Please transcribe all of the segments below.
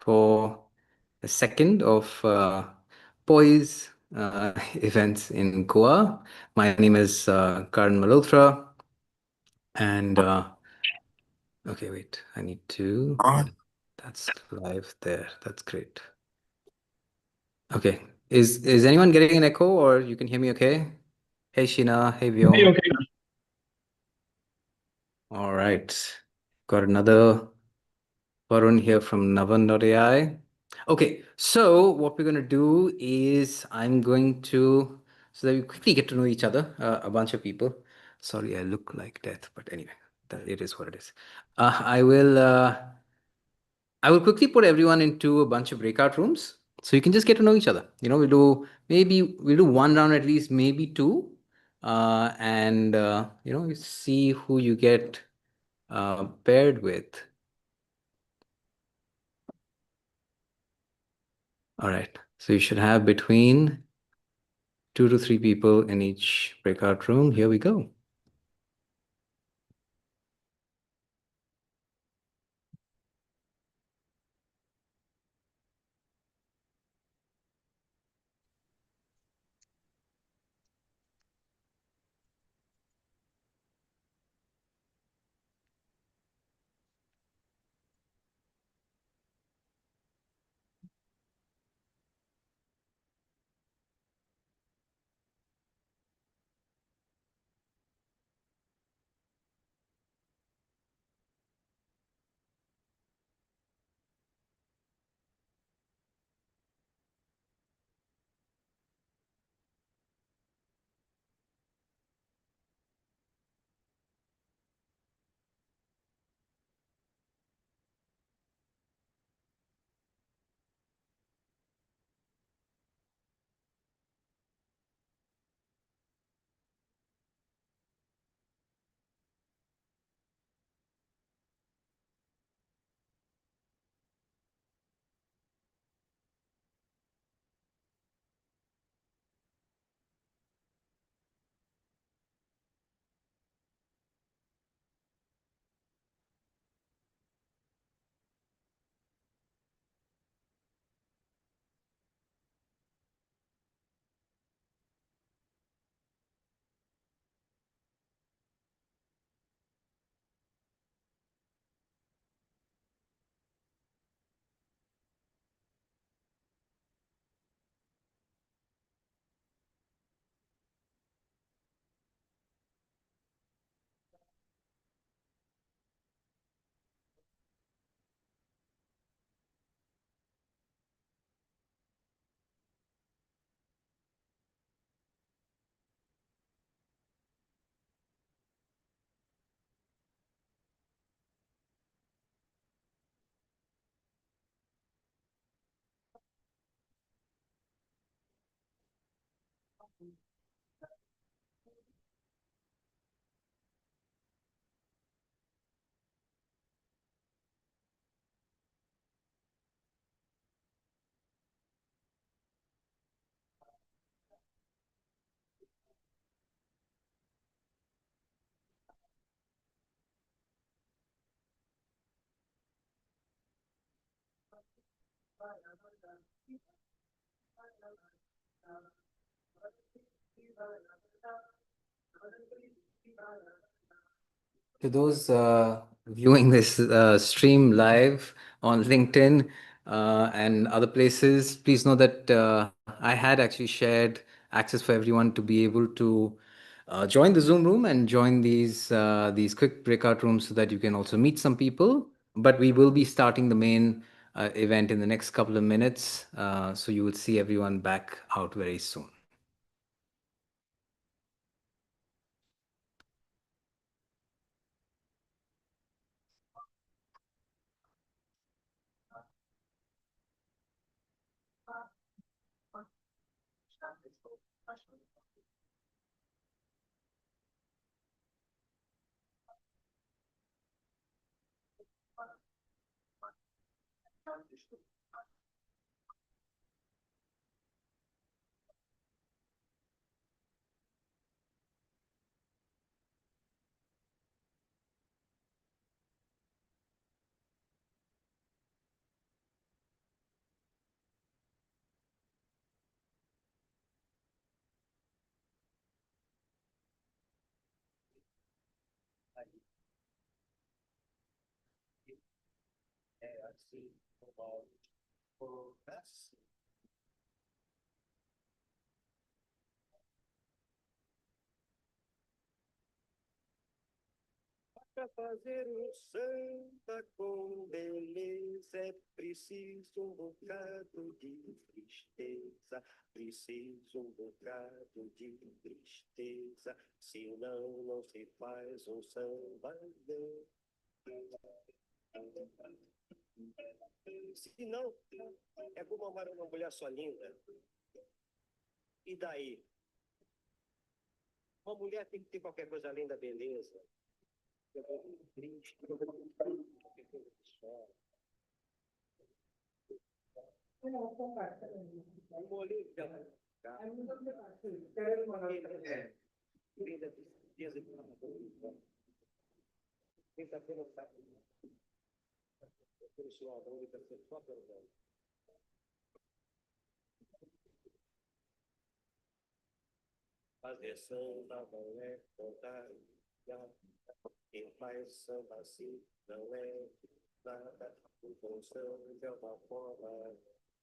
for the second of Poi's events in Goa. My name is Karan Malhotra, and okay, wait, I need to. Yeah, that's live there. That's great. Okay, is anyone getting an echo, or you can hear me okay? Hey Sheena, hey Hey, Vyom. okay. All right, got another Varun here from Navan.ai. Okay, so what we're going to do is I'm going to, so that we quickly get to know each other, a bunch of people. Sorry, I look like death, but anyway, it is what it is. I will quickly put everyone into a bunch of breakout rooms so you can just get to know each other. We'll do one round at least, maybe two, and you see who you get paired with. All right. So you should have between 2 to 3 people in each breakout room. Here we go. To those viewing this stream live on LinkedIn and other places, please know that I had actually shared access for everyone to be able to join the Zoom room and join these quick breakout rooms so that you can also meet some people. But we will be starting the main event in the next couple of minutes, so you will see everyone back out very soon. Para fazer samba com beleza é preciso bocado de tristeza, preciso bocado de tristeza, senão não se faz samba. Se não, é como amar uma mulher só linda. E daí? Uma mulher tem que ter qualquer coisa além da beleza. Eu vou triste, eu vou qualquer coisa que chora. Um bolinho de linda tristeza de uma coisa. Quinta-feira está pelo seu amor e está só perdão. Fazer samba não é contar. Quem faz samba assim não é nada. O bom samba é uma forma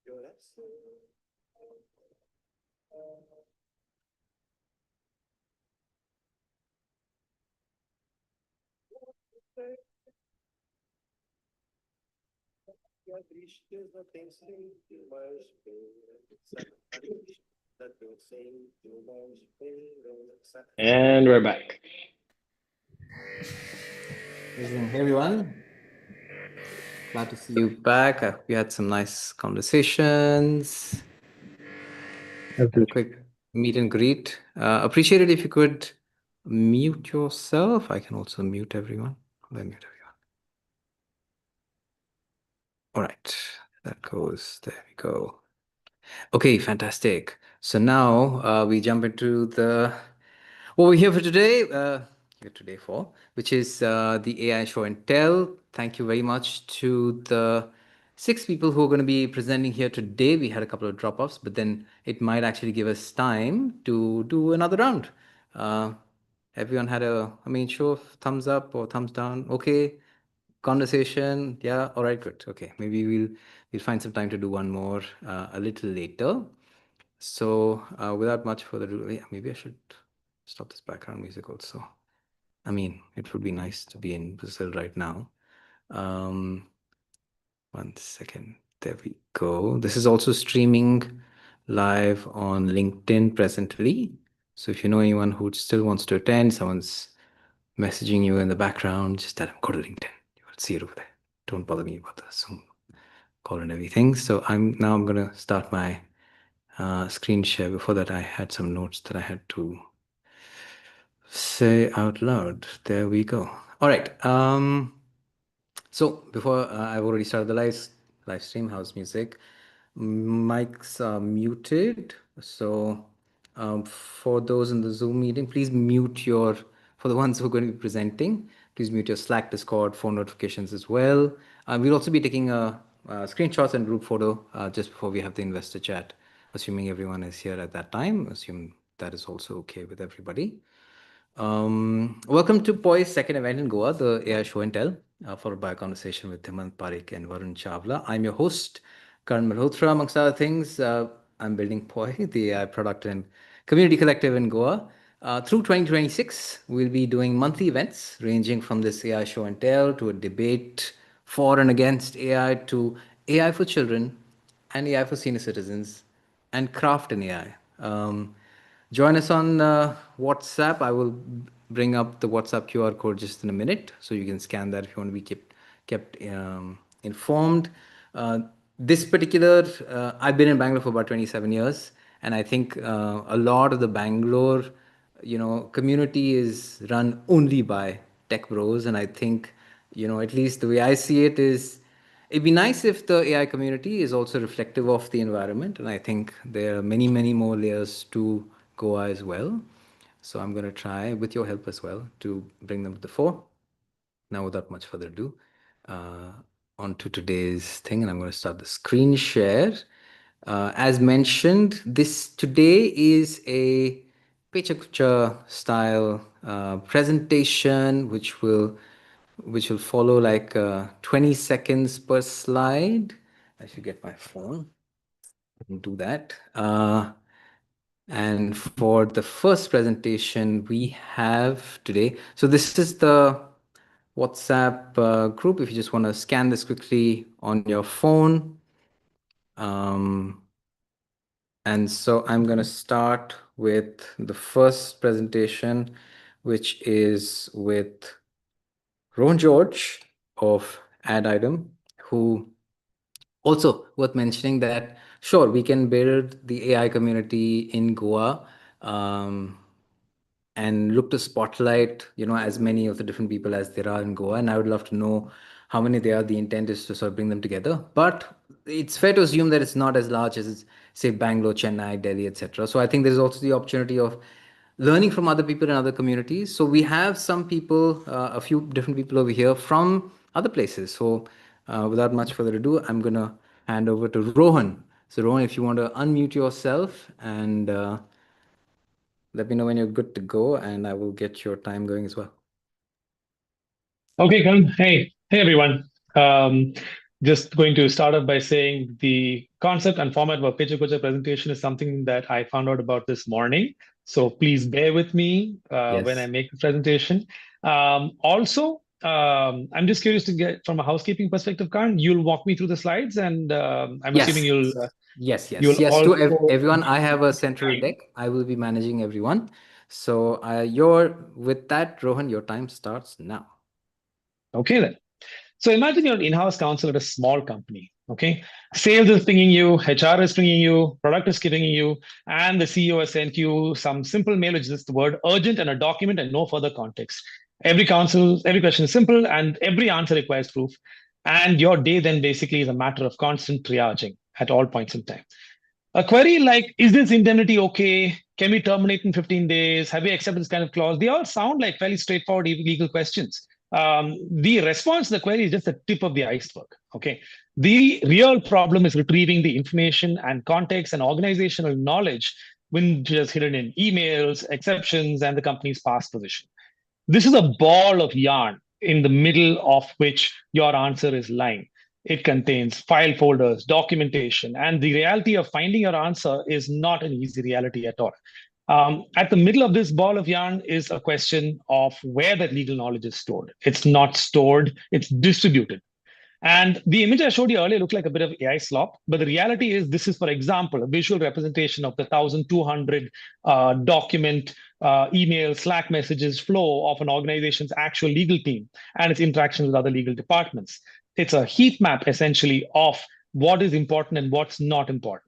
de oração. E a tristeza tem sempre mais esperança. A tristeza tem sempre mais esperança. And we're back. Hey everyone, glad to see you back. We had some nice conversations. A quick meet and greet. Appreciate it if you could mute yourself. I can also mute everyone. Let me mute everyone. All right, that goes. There we go. Okay, fantastic. So now we jump into what we're here for today. Here today for, which is the AI show and tell. Thank you very much to the 6 people who are going to be presenting here today. We had a couple of drop-offs, but then it might actually give us time to do another round. Everyone had show of thumbs up or thumbs down. Okay, conversation. Yeah, all right, good. Okay, maybe we'll find some time to do one more a little later. So without much further ado, yeah, maybe I should stop this background music also. I mean, it would be nice to be in Brazil right now. 1 second. There we go. This is also streaming live on LinkedIn presently. So if you know anyone who still wants to attend, someone's messaging you in the background, just tell them, go to LinkedIn. You will see it over there. Don't bother me about the Zoom call and everything. So I'm going to start my screen share. Before that, I had some notes that I had to say out loud. There we go. All right. So before I've already started the live stream. House music. Mics are muted. So for those in the Zoom meeting, please mute for the ones who are going to be presenting, please mute your Slack, Discord, phone notifications as well. We'll also be taking screenshots and group photo just before we have the investor chat, assuming everyone is here at that time. Assume that is also okay with everybody. Welcome to Poi's second event in Goa, the AI Show and Tell, followed by a conversation with Dhimant Parekh and Varun Chawla. I'm your host, Karan Malhotra. Amongst other things, I'm building Poi, the AI product and community collective in Goa. Through 2026, we'll be doing monthly events ranging from this AI Show and Tell to a debate for and against AI to AI for children and AI for senior citizens and craft in AI. Join us on WhatsApp. I will bring up the WhatsApp QR code just in a minute, so you can scan that if you want to be kept informed. This particular, I've been in Bangalore for about 27 years, and I think a lot of the Bangalore, community is run only by tech bros, and I think, at least the way I see it is, it'd be nice if the AI community is also reflective of the environment, and I think there are many, many more layers to Goa as well. So I'm going to try, with your help as well, to bring them to the fore. Now, without much further ado, on to today's thing, and I'm going to start the screen share. As mentioned, this today is a Pecha Kucha style presentation, which will follow like 20 seconds per slide. I should get my phone and do that. And for the first presentation we have today, so this is the WhatsApp group. If you just want to scan this quickly on your phone. And so I'm going to start with the first presentation, which is with Rohan George of Ad Item, who also worth mentioning that sure, we can build the AI community in Goa, um, and look to spotlight, as many of the different people as there are in Goa. And I would love to know how many there are. The intent is to sort of bring them together. But it's fair to assume that it's not as large as, say, Bangalore, Chennai, Delhi, etc. So I think there's also the opportunity of learning from other people in other communities. So we have some people, a few different people over here from other places. So without much further ado, I'm going to hand over to Rohan. So Rohan, if you want to unmute yourself and let me know when you're good to go, and I will get your time going as well. Okay, Karan. Hey, everyone. Um, just going to start off by saying the concept and format of a Pecha Kucha presentation is something that I found out about this morning. So please bear with me when I Yes. make the presentation. Also, I'm just curious to get from a housekeeping perspective, Karan. You'll walk me through the slides, and I'm assuming Yes. Yes. you'll Yes. To also everyone, I have a central guide. deck. I will be managing everyone. So you're with that, Rohan. Your time starts now. Okay, then. So imagine you're an in-house counsel at a small company. Okay, sales is pinging you, HR is pinging you, product is pinging you, and the CEO has sent you some simple mail which is just the word urgent and a document and no further context. Every question is simple, and every answer requires proof. And your day then basically is a matter of constant triaging at all points in time. A query like, is this indemnity okay? Can we terminate in 15 days? Have we accepted this kind of clause? They all sound like fairly straightforward legal questions. The response to the query is just the tip of the iceberg. Okay. The real problem is retrieving the information and context and organizational knowledge which is hidden in emails, exceptions, and the company's past position. This is a ball of yarn in the middle of which your answer is lying. It contains file folders, documentation, and the reality of finding your answer is not an easy reality at all. At the middle of this ball of yarn is a question of where that legal knowledge is stored. It's not stored, it's distributed. And the image I showed you earlier looked like a bit of AI slop, but the reality is this is, for example, a visual representation of the 1,200 document, email, Slack messages flow of an organization's actual legal team and its interactions with other legal departments. It's a heat map, essentially, of what is important and what's not important.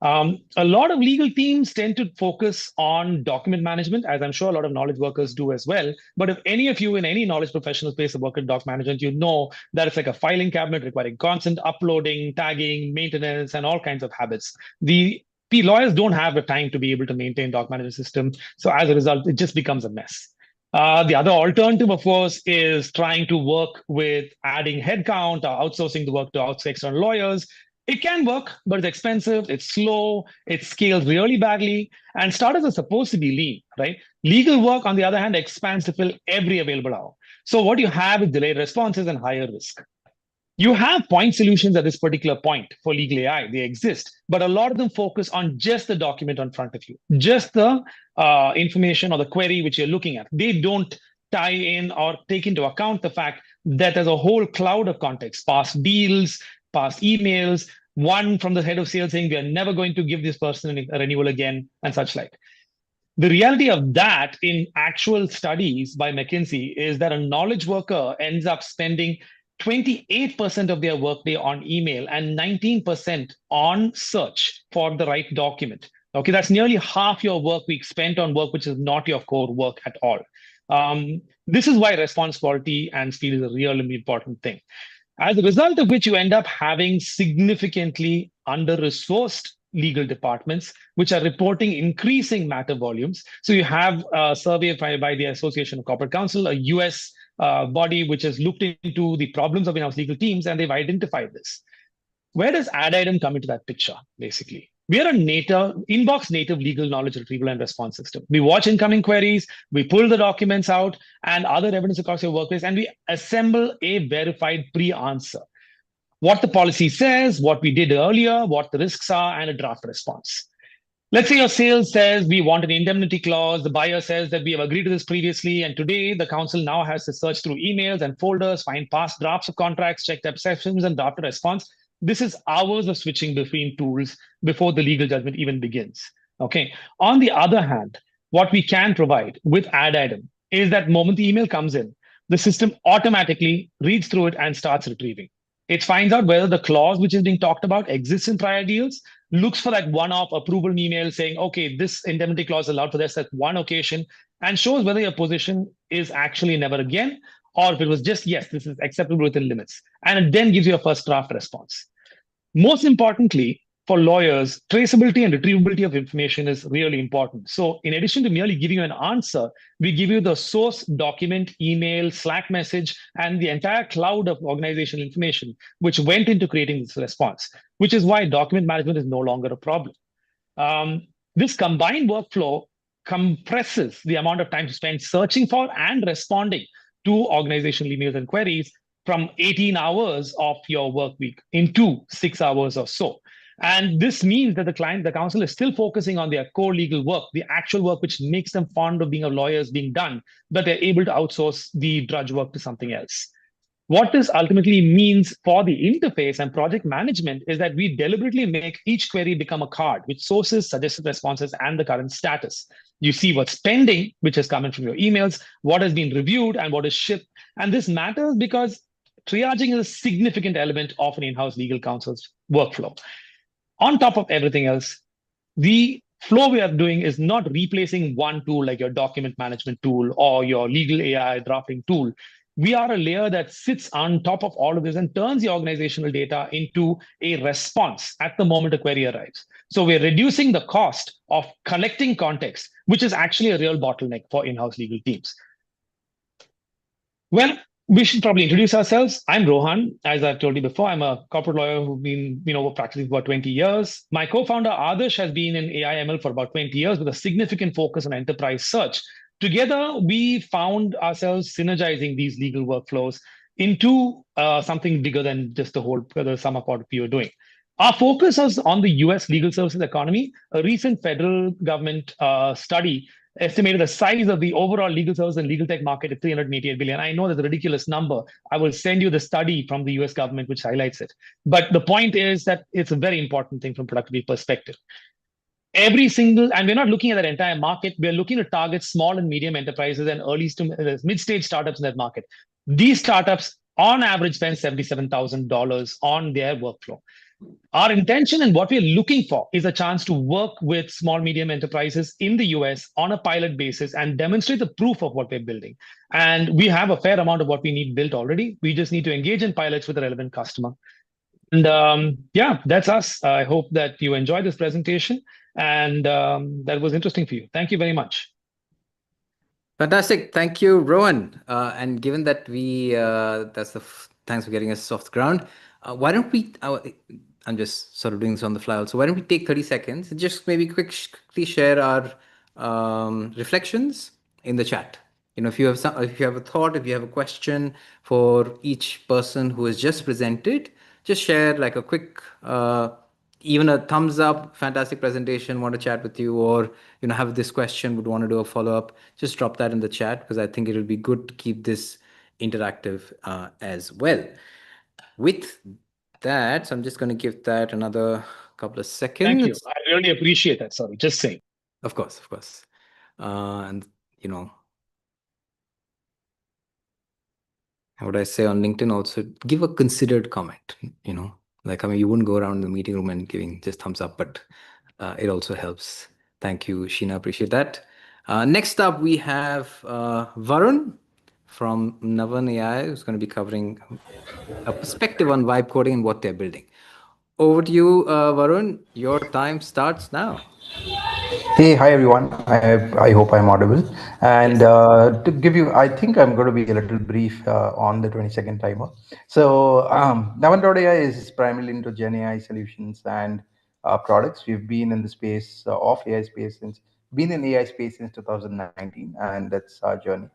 A lot of legal teams tend to focus on document management, as I'm sure a lot of knowledge workers do as well. But if any of you in any knowledge professional space have worked in doc management, you know that it's like a filing cabinet requiring constant uploading, tagging, maintenance, and all kinds of habits. The lawyers don't have the time to be able to maintain doc management system. So as a result, it just becomes a mess. The other alternative, of course, is trying to work with adding headcount or outsourcing the work to outside external lawyers. It can work, but it's expensive, it's slow, it scales really badly, and startups are supposed to be lean, right? Legal work, on the other hand, expands to fill every available hour. So what you have is delayed responses and higher risk. You have point solutions at this particular point for legal AI. They exist, but a lot of them focus on just the document in front of you, just the information or the query which you're looking at. They don't tie in or take into account the fact that there's a whole cloud of context, past deals, past emails, one from the head of sales saying we are never going to give this person a renewal again, and such like. The reality of that in actual studies by McKinsey is that a knowledge worker ends up spending 28% of their workday on email and 19% on search for the right document. Okay, that's nearly half your work week spent on work which is not your core work at all. This is why response quality and speed is a really important thing. As a result of which you end up having significantly under-resourced legal departments, which are reporting increasing matter volumes. So you have a survey by the Association of Corporate Counsel, a US body which has looked into the problems of in-house legal teams, and they've identified this. Where does Ad Item come into that picture, basically? We are a native inbox native legal knowledge retrieval and response system. We watch incoming queries, we pull the documents out and other evidence across your workplace, and we assemble a verified pre-answer. What the policy says, what we did earlier, what the risks are, and a draft response. Let's say your sales says we want an indemnity clause. The buyer says that we have agreed to this previously. And today the council now has to search through emails and folders, find past drafts of contracts, check the exceptions, and draft a response. This is hours of switching between tools before the legal judgment even begins. Okay. On the other hand, what we can provide with add item is that moment the email comes in, the system automatically reads through it and starts retrieving. It finds out whether the clause which is being talked about exists in prior deals, looks for that one-off approval email saying, okay, this indemnity clause is allowed for this at one occasion, and shows whether your position is actually never again, or if it was just, yes, this is acceptable within limits. And it then gives you a first draft response. Most importantly, for lawyers, traceability and retrievability of information is really important. So in addition to merely giving you an answer, we give you the source document, email, Slack message, and the entire cloud of organizational information, which went into creating this response, which is why document management is no longer a problem. This combined workflow compresses the amount of time spent searching for and responding to organizational emails and queries from 18 hours of your work week into 6 hours or so. And this means that the council is still focusing on their core legal work, the actual work which makes them fond of being a lawyer is being done, but they're able to outsource the drudge work to something else. What this ultimately means for the interface and project management is that we deliberately make each query become a card with sources, suggested responses, and the current status. You see what's pending, which has come in from your emails, what has been reviewed, and what is shipped. And this matters because triaging is a significant element of an in-house legal counsel's workflow. On top of everything else, the flow we are doing is not replacing one tool like your document management tool or your legal AI drafting tool. We are a layer that sits on top of all of this and turns the organizational data into a response at the moment a query arrives. So we're reducing the cost of collecting context, which is actually a real bottleneck for in-house legal teams. Well, we should probably introduce ourselves. I'm Rohan. As I've told you before, I'm a corporate lawyer who's been, practicing for about 20 years. My co-founder Adarsh has been in AI ML for about 20 years with a significant focus on enterprise search. Together, we found ourselves synergizing these legal workflows into something bigger than just the sum of what we were doing. Our focus is on the US legal services economy. A recent federal government study estimated the size of the overall legal service and legal tech market at 388 billion. I know that's a ridiculous number. I will send you the study from the US government, which highlights it. But the point is that it's a very important thing from productivity perspective. And we're not looking at that entire market. We're looking to target small and medium enterprises and early to mid-stage startups in that market. These startups, on average, spend $77,000 on their workflow. Our intention and what we're looking for is a chance to work with small, medium enterprises in the US on a pilot basis and demonstrate the proof of what we're building. And we have a fair amount of what we need built already. We just need to engage in pilots with a relevant customer. And yeah, that's us. I hope that you enjoyed this presentation and that was interesting for you. Thank you very much. Fantastic. Thank you, Rohan. And given that thanks for getting us off the ground. Why don't we, I'm just sort of doing this on the fly also. Why don't we take 30 seconds and just maybe quickly share our reflections in the chat. If you have a thought, if you have a question for each person who has just presented, just share like a quick, even a thumbs up, fantastic presentation, want to chat with you, or have this question, would want to do a follow-up, just drop that in the chat because I think it'll be good to keep this interactive as well. With that, so I'm just going to give that another couple of seconds. Thank you. I really appreciate that. Sorry, just saying. Of course. And what I say on LinkedIn also, give a considered comment, like, you wouldn't go around the meeting room and giving just thumbs up, but it also helps. Thank you, Sheena. Appreciate that. Next up, we have Varun from Navan AI, who's going to be covering a perspective on vibe coding and what they're building. Over to you, Varun. Your time starts now. Hey, hi everyone. I hope I'm audible. And to give you, I think I'm going to be a little brief on the 20-second timer. So Navan.ai is primarily into Gen AI solutions, and products. We've been in the space of AI space since been in AI space since 2019, and that's our journey.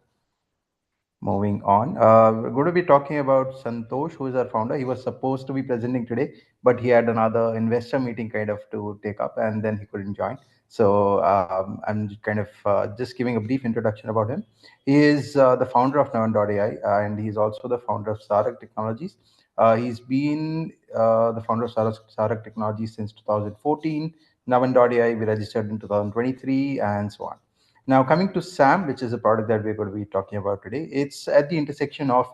Moving on, we're going to be talking about Santosh, who is our founder. He was supposed to be presenting today, but he had another investor meeting kind of to take up, and then he couldn't join. So I'm kind of just giving a brief introduction about him. He is the founder of Navan.ai, and he's also the founder of Sarak Technologies. He's been the founder of Sarak Technologies since 2014. Navan.ai we registered in 2023, and so on. Now, coming to SAM, which is a product that we're going to be talking about today, it's at the intersection of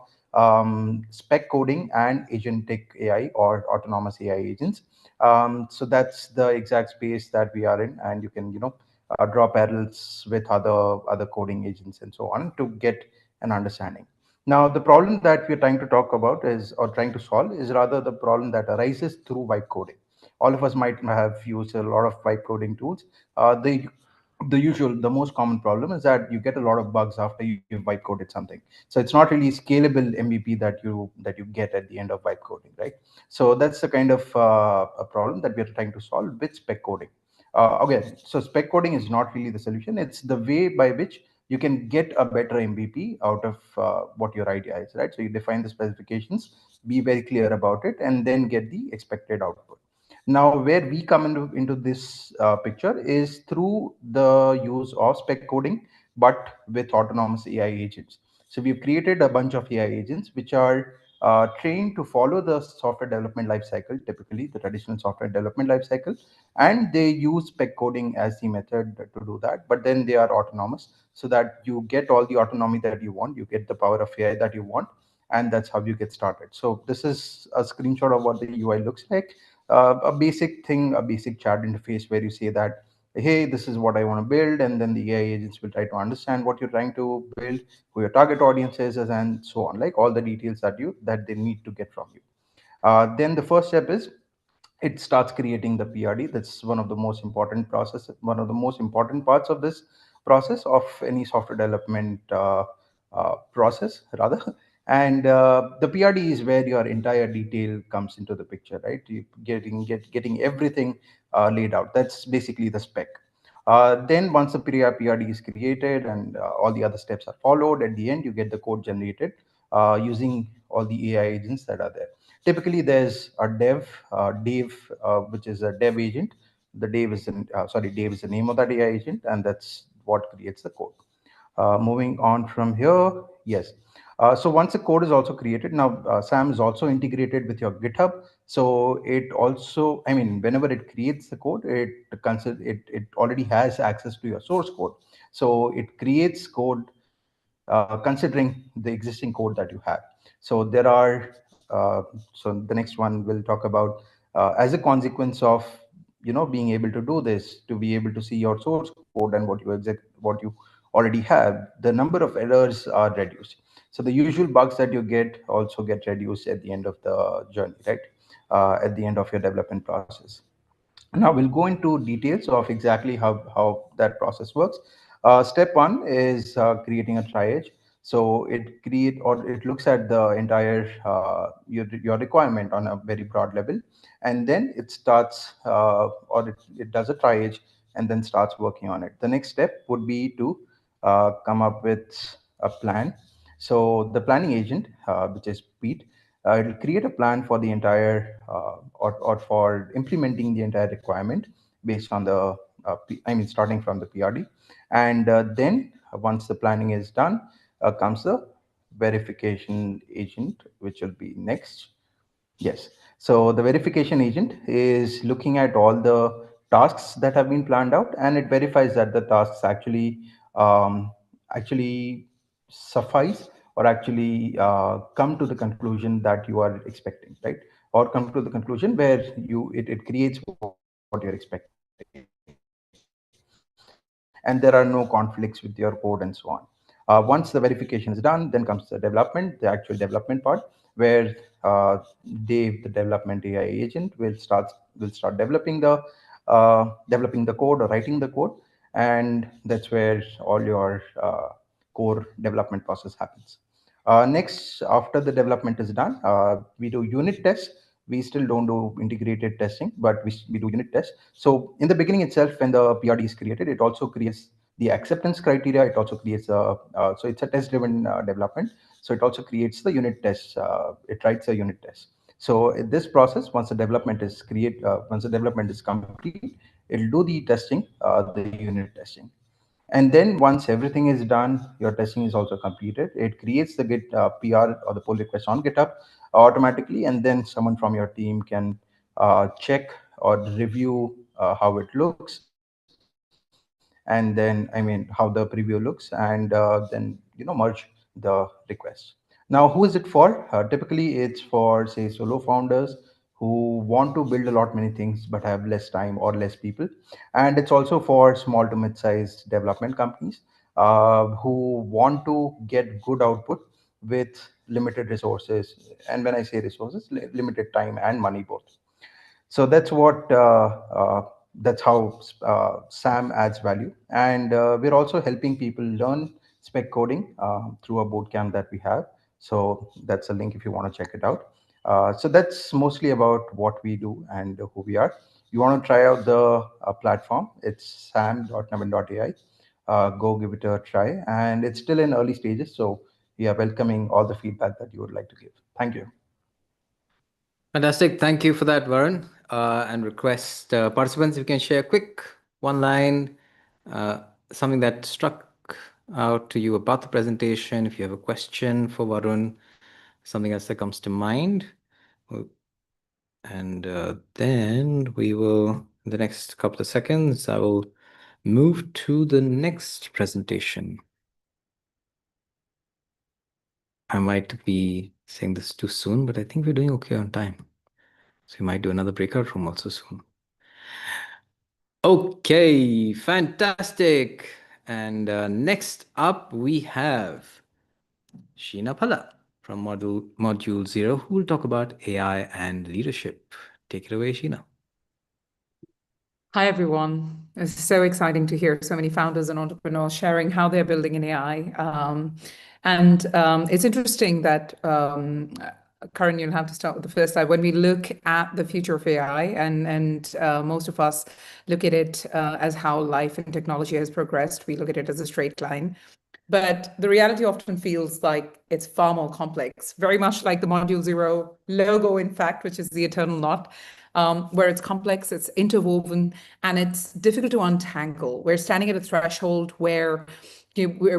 spec coding and agentic AI or autonomous AI agents. So that's the exact space that we are in, and you can, draw parallels with other coding agents and so on to get an understanding. Now, the problem that we're trying to talk about is, or trying to solve, is rather the problem that arises through vibe coding. All of us might have used a lot of vibe coding tools. The most common problem is that you get a lot of bugs after you've vibe coded something. So it's not really scalable MVP that you get at the end of vibe coding, right? So that's the kind of a problem that we're trying to solve with spec coding. Again, so spec coding is not really the solution. It's the way by which you can get a better MVP out of what your idea is, right? So you define the specifications, be very clear about it, and then get the expected output. Now, where we come into this picture is through the use of spec coding, but with autonomous AI agents. So we've created a bunch of AI agents which are trained to follow the software development lifecycle, typically the traditional software development lifecycle, and they use spec coding as the method to do that. But then they are autonomous, so that you get all the autonomy that you want, you get the power of AI that you want, and that's how you get started. So this is a screenshot of what the UI looks like. A basic thing, a basic chat interface where you say that, hey, this is what I want to build, and then the AI agents will try to understand what you're trying to build, who your target audience is, and so on, like all the details that they need to get from you. Then the first step is it starts creating the PRD. That's one of the most important parts of this process of any software development process, rather. And the PRD is where your entire detail comes into the picture, right? You getting everything laid out. That's basically the spec. Then once the PRD is created and all the other steps are followed, at the end you get the code generated using all the AI agents that are there. Typically, there's a Dave, which is a dev agent. Dave is the name of that AI agent, and that's what creates the code. Moving on from here, yes. So once the code is also created, now SAM is also integrated with your GitHub. So it also, I mean, whenever it creates the code, it already has access to your source code. So it creates code considering the existing code that you have. So there are, so the next one we'll talk about as a consequence of being able to do this, to be able to see your source code and what you already have, the number of errors are reduced. So the usual bugs that you get also get reduced at the end of the journey, right? At the end of your development process. Now we'll go into details of exactly how that process works. Step one is creating a triage. So it looks at the entire your requirement on a very broad level, and then it starts it does a triage and then starts working on it. The next step would be to come up with a plan. So the planning agent, which is Pete, it'll create a plan for the entire or for implementing the entire requirement based on the starting from the PRD. And then once the planning is done, comes the verification agent, which will be next. Yes. So the verification agent is looking at all the tasks that have been planned out, and it verifies that the tasks actually suffice, or actually come to the conclusion that you are expecting, right? Or come to the conclusion where it creates what you're expecting, and there are no conflicts with your code and so on. Once the verification is done, then comes the development, the actual development part, where Dave, the development AI agent, will start developing the code or writing the code, and that's where all your core development process happens. Next, after the development is done, we do unit tests, we still don't do integrated testing, but we do unit tests. So in the beginning itself, when the PRD is created, it also creates the acceptance criteria. It also creates so it's a test driven development. So it also creates the unit tests. It writes a unit test. So in this process, once the development is complete, it'll do the testing, the unit testing. And then once everything is done, your testing is also completed. It creates the Git PR or the pull request on GitHub automatically, and then someone from your team can check or review how it looks, and then how the preview looks, and then merge the request. Now, who is it for? Typically, it's for, say, solo founders who want to build a lot many things but have less time or less people, and it's also for small to mid-sized development companies who want to get good output with limited resources. And when I say resources, limited time and money both. So that's how Sam adds value, and we're also helping people learn spec coding through a bootcamp that we have. So that's a link if you want to check it out. So that's mostly about what we do and who we are. You want to try out the platform? It's sam.naman.ai. Go give it a try, and it's still in early stages. So we are welcoming all the feedback that you would like to give. Thank you. Fantastic. Thank you for that, Varun. And request participants if you can share a quick one line, something that struck out to you about the presentation. If you have a question for Varun, something else that comes to mind. And then we will, in the next couple of seconds, I will move to the next presentation. I might be saying this too soon, but I think we're doing okay on time. So we might do another breakout room also soon. Okay, fantastic. And next up, we have Sheena Palla from Module 0, who will talk about AI and leadership. Take it away, Sheena. Hi, everyone. It's so exciting to hear so many founders and entrepreneurs sharing how they're building in AI. It's interesting that, Karan, you'll have to start with the first slide. When we look at the future of AI, and most of us look at it as how life and technology has progressed, we look at it as a straight line. But the reality often feels like it's far more complex, very much like the Module 0 logo, in fact, which is the eternal knot, where it's complex, it's interwoven, and it's difficult to untangle. We're standing at a threshold where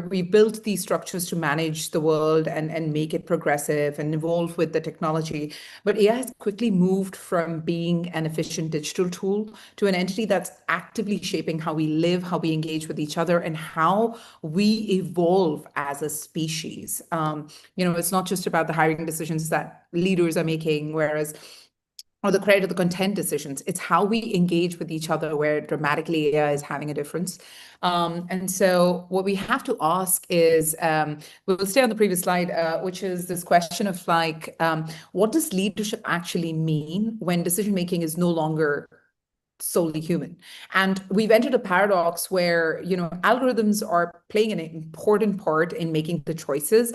we built these structures to manage the world and make it progressive and evolve with the technology. But AI has quickly moved from being an efficient digital tool to an entity that's actively shaping how we live, how we engage with each other, and how we evolve as a species. It's not just about the hiring decisions that leaders are making, or the create of the content decisions. It's how we engage with each other where dramatically AI is having a difference. And so what we have to ask is, we'll stay on the previous slide, which is this question of what does leadership actually mean when decision-making is no longer solely human? And we've entered a paradox where, algorithms are playing an important part in making the choices,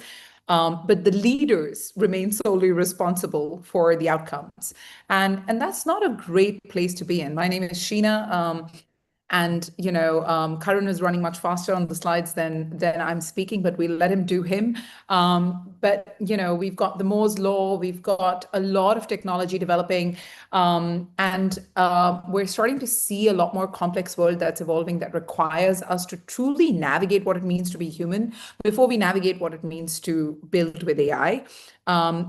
but the leaders remain solely responsible for the outcomes. And that's not a great place to be in. My name is Sheena. Karan is running much faster on the slides than I'm speaking, but we'll let him do him. But we've got the Moore's law, we've got a lot of technology developing, and we're starting to see a lot more complex world that's evolving that requires us to truly navigate what it means to be human before we navigate what it means to build with AI.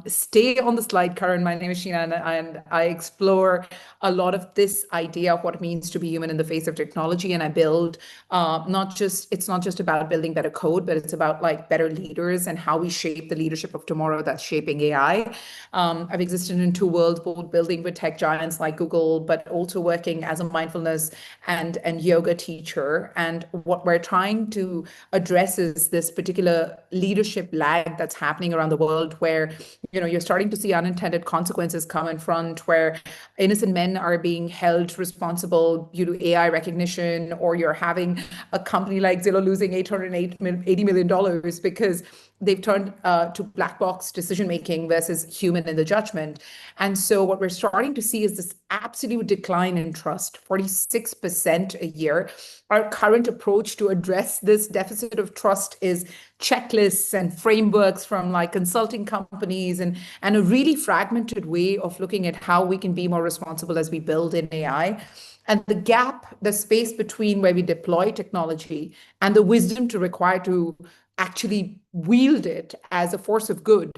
Stay on the slide, Karan. My name is Sheena, and I explore a lot of this idea of what it means to be human in the face of technology. And I build it's not just about building better code, but it's about better leaders and how we shape the leadership of tomorrow that's shaping AI. I've existed in two worlds, both building with tech giants like Google, but also working as a mindfulness and yoga teacher. And what we're trying to address is this particular leadership lag that's happening around the world, where where, you're starting to see unintended consequences come in front, where innocent men are being held responsible due to AI recognition, or you're having a company like Zillow losing $880 million because they've turned to black box decision making versus human in the judgment. And so what we're starting to see is this absolute decline in trust, 46% a year. Our current approach to address this deficit of trust is checklists and frameworks from like consulting companies, and a really fragmented way of looking at how we can be more responsible as we build in AI. And the gap, the space between where we deploy technology and the wisdom to require to actually wield it as a force of good,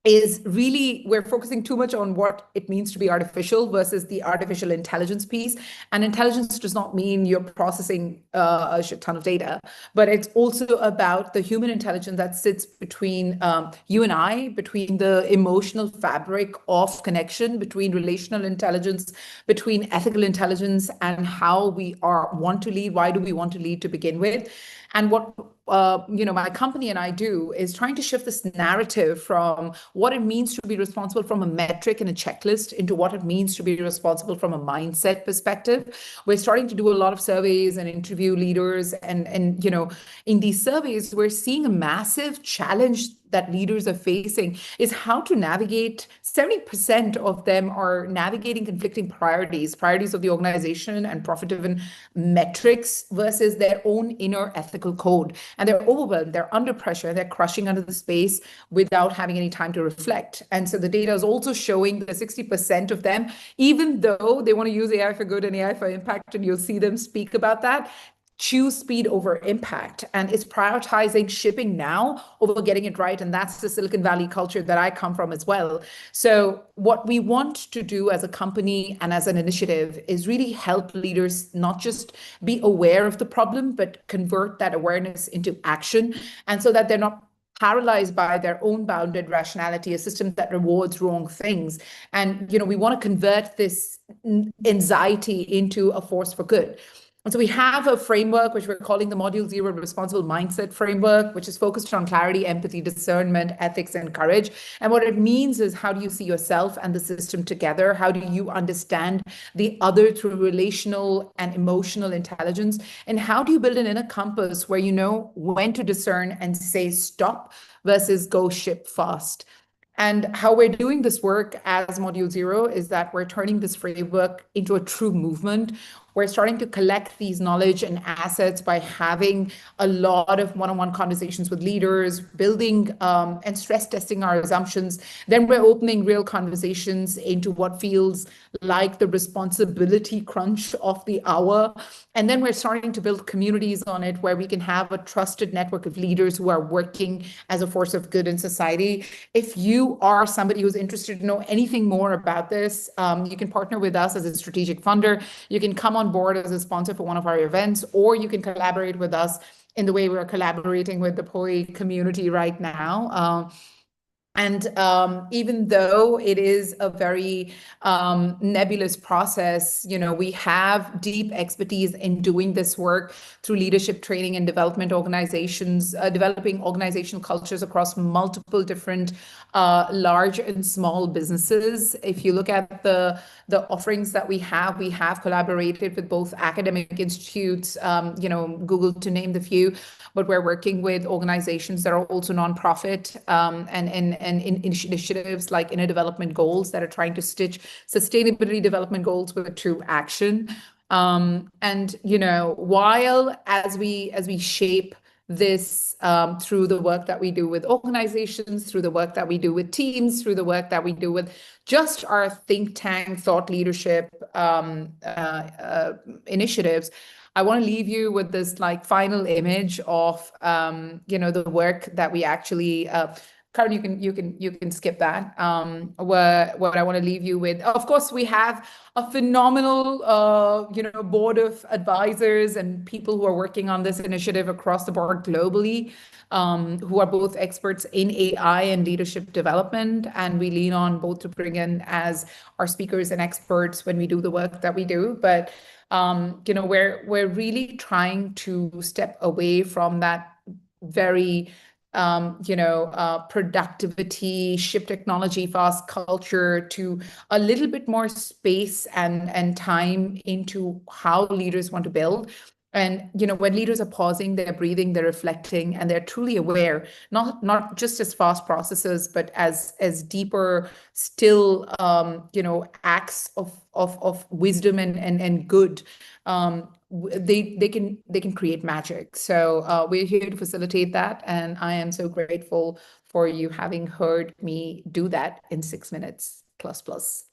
is really, we're focusing too much on what it means to be artificial versus the artificial intelligence piece. And intelligence does not mean you're processing a shit ton of data, but it's also about the human intelligence that sits between you and I, between the emotional fabric of connection, between relational intelligence, between ethical intelligence, and how we want to lead. Why do we want to lead to begin with? And what my company and I do is trying to shift this narrative from what it means to be responsible from a metric and a checklist into what it means to be responsible from a mindset perspective. We're starting to do a lot of surveys and interview leaders, and in these surveys, we're seeing a massive challenge that leaders are facing is how to navigate. 70% of them are navigating conflicting priorities of the organization and profit-driven metrics versus their own inner ethical code. And they're overwhelmed, they're under pressure, they're crushing under the space without having any time to reflect. And so the data is also showing that 60% of them, even though they want to use AI for good and AI for impact, and you'll see them speak about that, choose speed over impact, and it's prioritizing shipping now over getting it right. And that's the Silicon Valley culture that I come from as well. So what we want to do as a company and as an initiative is really help leaders not just be aware of the problem, but convert that awareness into action, and so that they're not paralyzed by their own bounded rationality, a system that rewards wrong things. And we want to convert this anxiety into a force for good. And so we have a framework, which we're calling the Module Zero Responsible Mindset Framework, which is focused on clarity, empathy, discernment, ethics, and courage. And what it means is, how do you see yourself and the system together? How do you understand the other through relational and emotional intelligence? And how do you build an inner compass where you know when to discern and say stop versus go ship fast? And how we're doing this work as Module Zero is that we're turning this framework into a true movement. We're starting to collect these knowledge and assets by having a lot of one-on-one conversations with leaders, building and stress testing our assumptions. Then we're opening real conversations into what feels like the responsibility crunch of the hour. And then we're starting to build communities on it where we can have a trusted network of leaders who are working as a force of good in society. If you are somebody who's interested to know anything more about this, you can partner with us as a strategic funder. You can come on board as a sponsor for one of our events, or you can collaborate with us in the way we're collaborating with the Poai community right now. And even though it is a very nebulous process, we have deep expertise in doing this work through leadership training and development organizations, developing organizational cultures across multiple different large and small businesses. If you look at the offerings that we have collaborated with both academic institutes, Google to name the few, but we're working with organizations that are also nonprofit and initiatives like inner development goals that are trying to stitch sustainability development goals with a true action. And while as we shape this through the work that we do with organizations, through the work that we do with teams, through the work that we do with just our think tank thought leadership initiatives, I want to leave you with this final image of the work that we actually Karen, you can skip that. What I want to leave you with, of course, we have a phenomenal board of advisors and people who are working on this initiative across the board globally, who are both experts in AI and leadership development, and we lean on both to bring in as our speakers and experts when we do the work that we do. But we're really trying to step away from that very productivity, ship technology, fast culture, to a little bit more space and time into how leaders want to build. And when leaders are pausing, they're breathing, they're reflecting, and they're truly aware, not just as fast processes, but as deeper, still, acts of wisdom and good. They can create magic. So we're here to facilitate that, and I am so grateful for you having heard me do that in 6 minutes plus.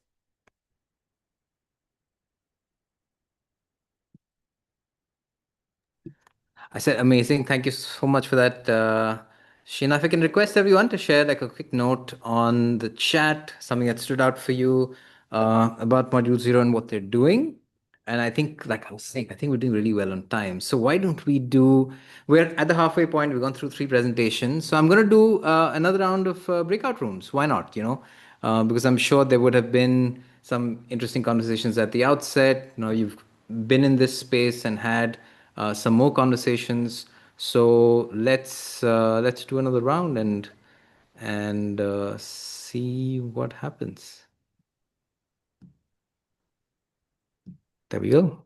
I said amazing. Thank you so much for that, Sheena. If I can request everyone to share like a quick note on the chat, something that stood out for you about Module Zero and what they're doing. And I think, like I was saying, I think we're doing really well on time. So why don't we do? We're at the halfway point. We've gone through 3 presentations. So I'm going to do another round of breakout rooms. Why not? Because I'm sure there would have been some interesting conversations at the outset. You've been in this space and had some more conversations. So let's do another round and see what happens. There we go.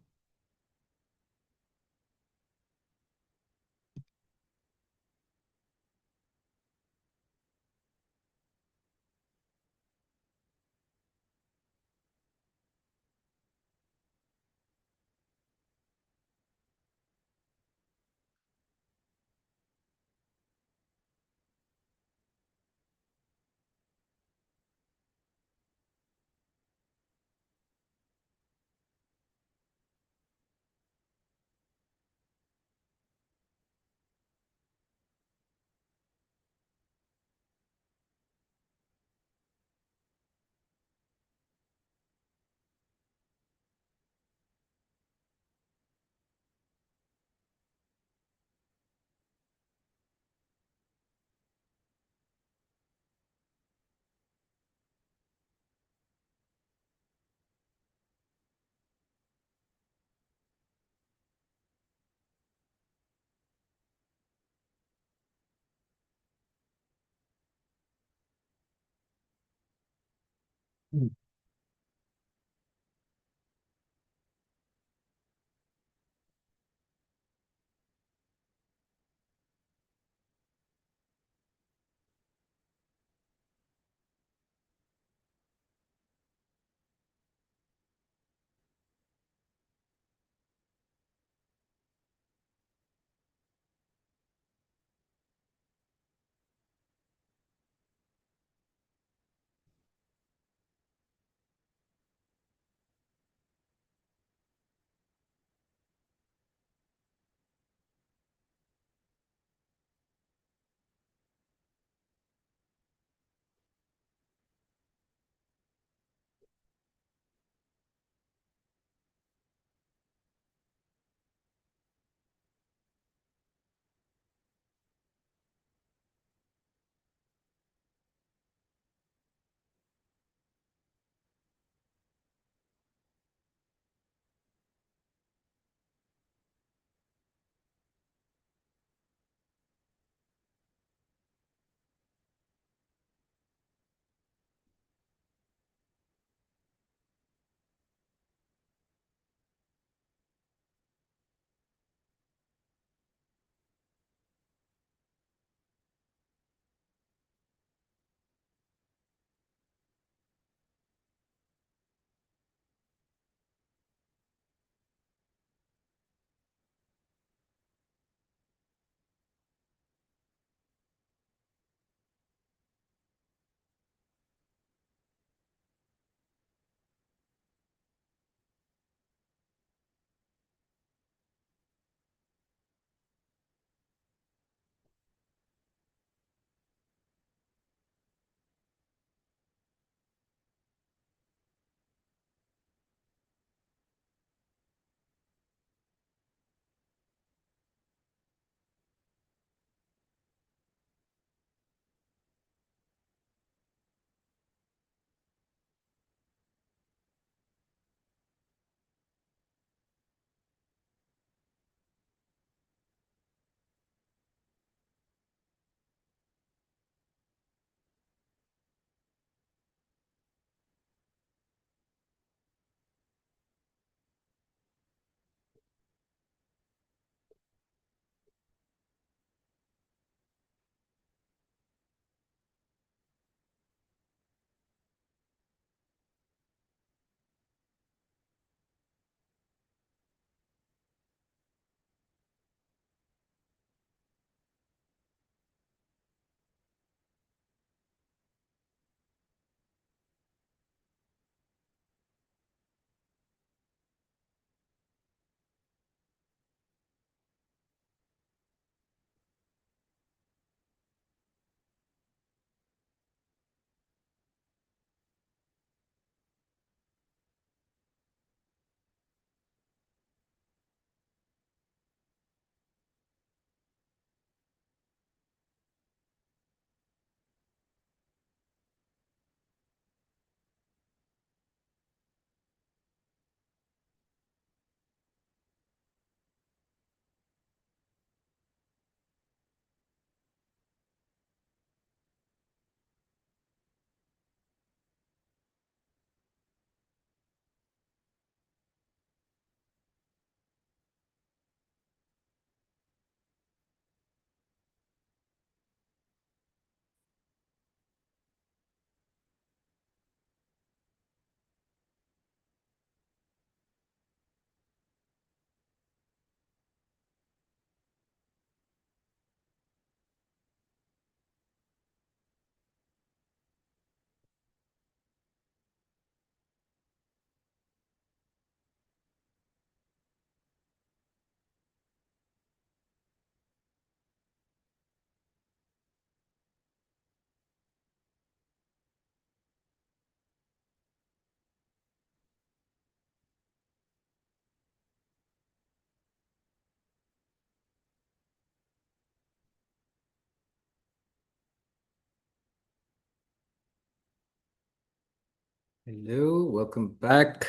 Hello, welcome back.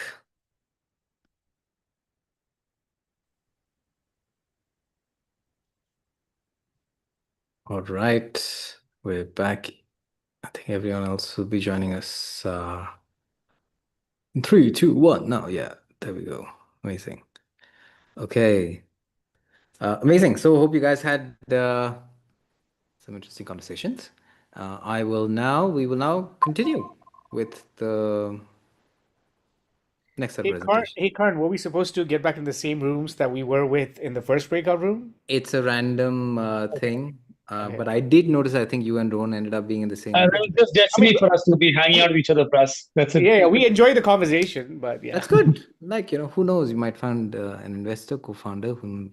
All right, we're back. I think everyone else will be joining us. In 3, 2, 1. Now, yeah, there we go. Amazing. Okay, amazing. So, hope you guys had some interesting conversations. We will now continue with the next set of presentations. Hey, Karn, were we supposed to get back in the same rooms that we were with in the first breakout room? It's a random thing, Okay. but I did notice. I think you and Ron ended up being in the same And room. it's just I mean, destiny for us to be hanging out with each other, Pras. That's it. yeah, we enjoyed the conversation, but yeah. That's good. Like, who knows? You might find an investor, co-founder who,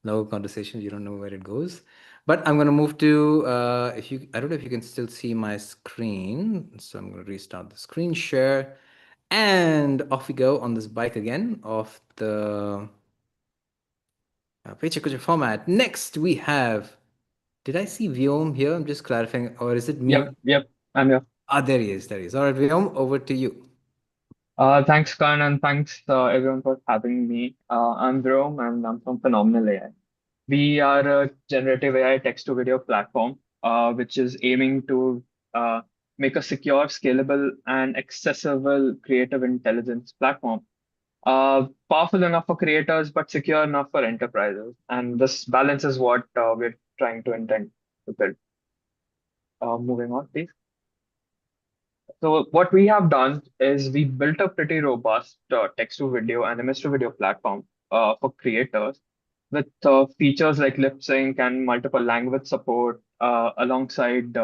love conversations. You don't know where it goes. But I'm going to move to, I don't know if you can still see my screen. So I'm going to restart the screen share. And off we go on this bike again of the Pecha Kucha format. Next, we have, did I see Vyom here? I'm just clarifying, or is it me? Yep. I'm here. Ah, there he is. There he is. All right, Vyom, over to you. Thanks, Khan, and thanks everyone for having me. I'm Jerome, and I'm from Phenomenal AI. We are a generative AI text-to-video platform, which is aiming to uh, make a secure, scalable, and accessible creative intelligence platform. Powerful enough for creators, but secure enough for enterprises. And this balance is what we're trying to intend to build. Moving on, please. So what we have done is we built a pretty robust text to video and image to video platform for creators with features like lip sync and multiple language support alongside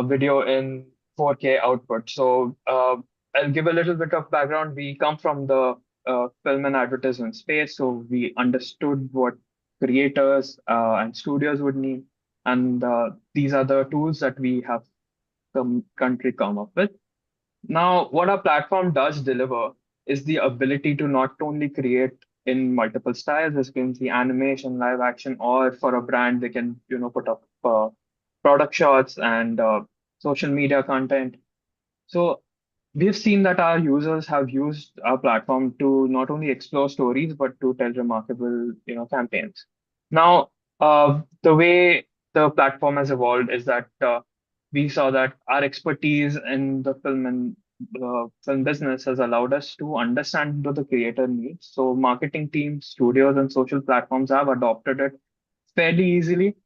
video in 4K output. So I'll give a little bit of background. We come from the film and advertisement space, so we understood what creators and studios would need. And these are the tools that we have the country come up with. Now, what our platform does deliver is the ability to not only create in multiple styles, as you can see, animation, live action, or for a brand, they can, put up product shots and social media content. So we've seen that our users have used our platform to not only explore stories, but to tell remarkable, campaigns. Now, the way the platform has evolved is that we saw that our expertise in the film and film business has allowed us to understand what the creator needs. So marketing teams, studios, and social platforms have adopted it fairly easily.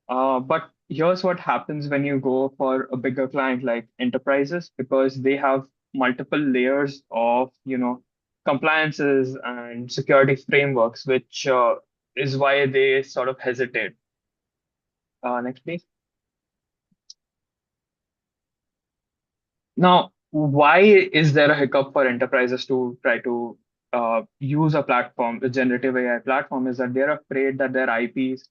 But here's what happens when you go for a bigger client like enterprises, because they have multiple layers of, compliances and security frameworks, which is why they sort of hesitate. Next, please. Now, why is there a hiccup for enterprises to try to use a platform, the generative AI platform, is that they're afraid that their IPs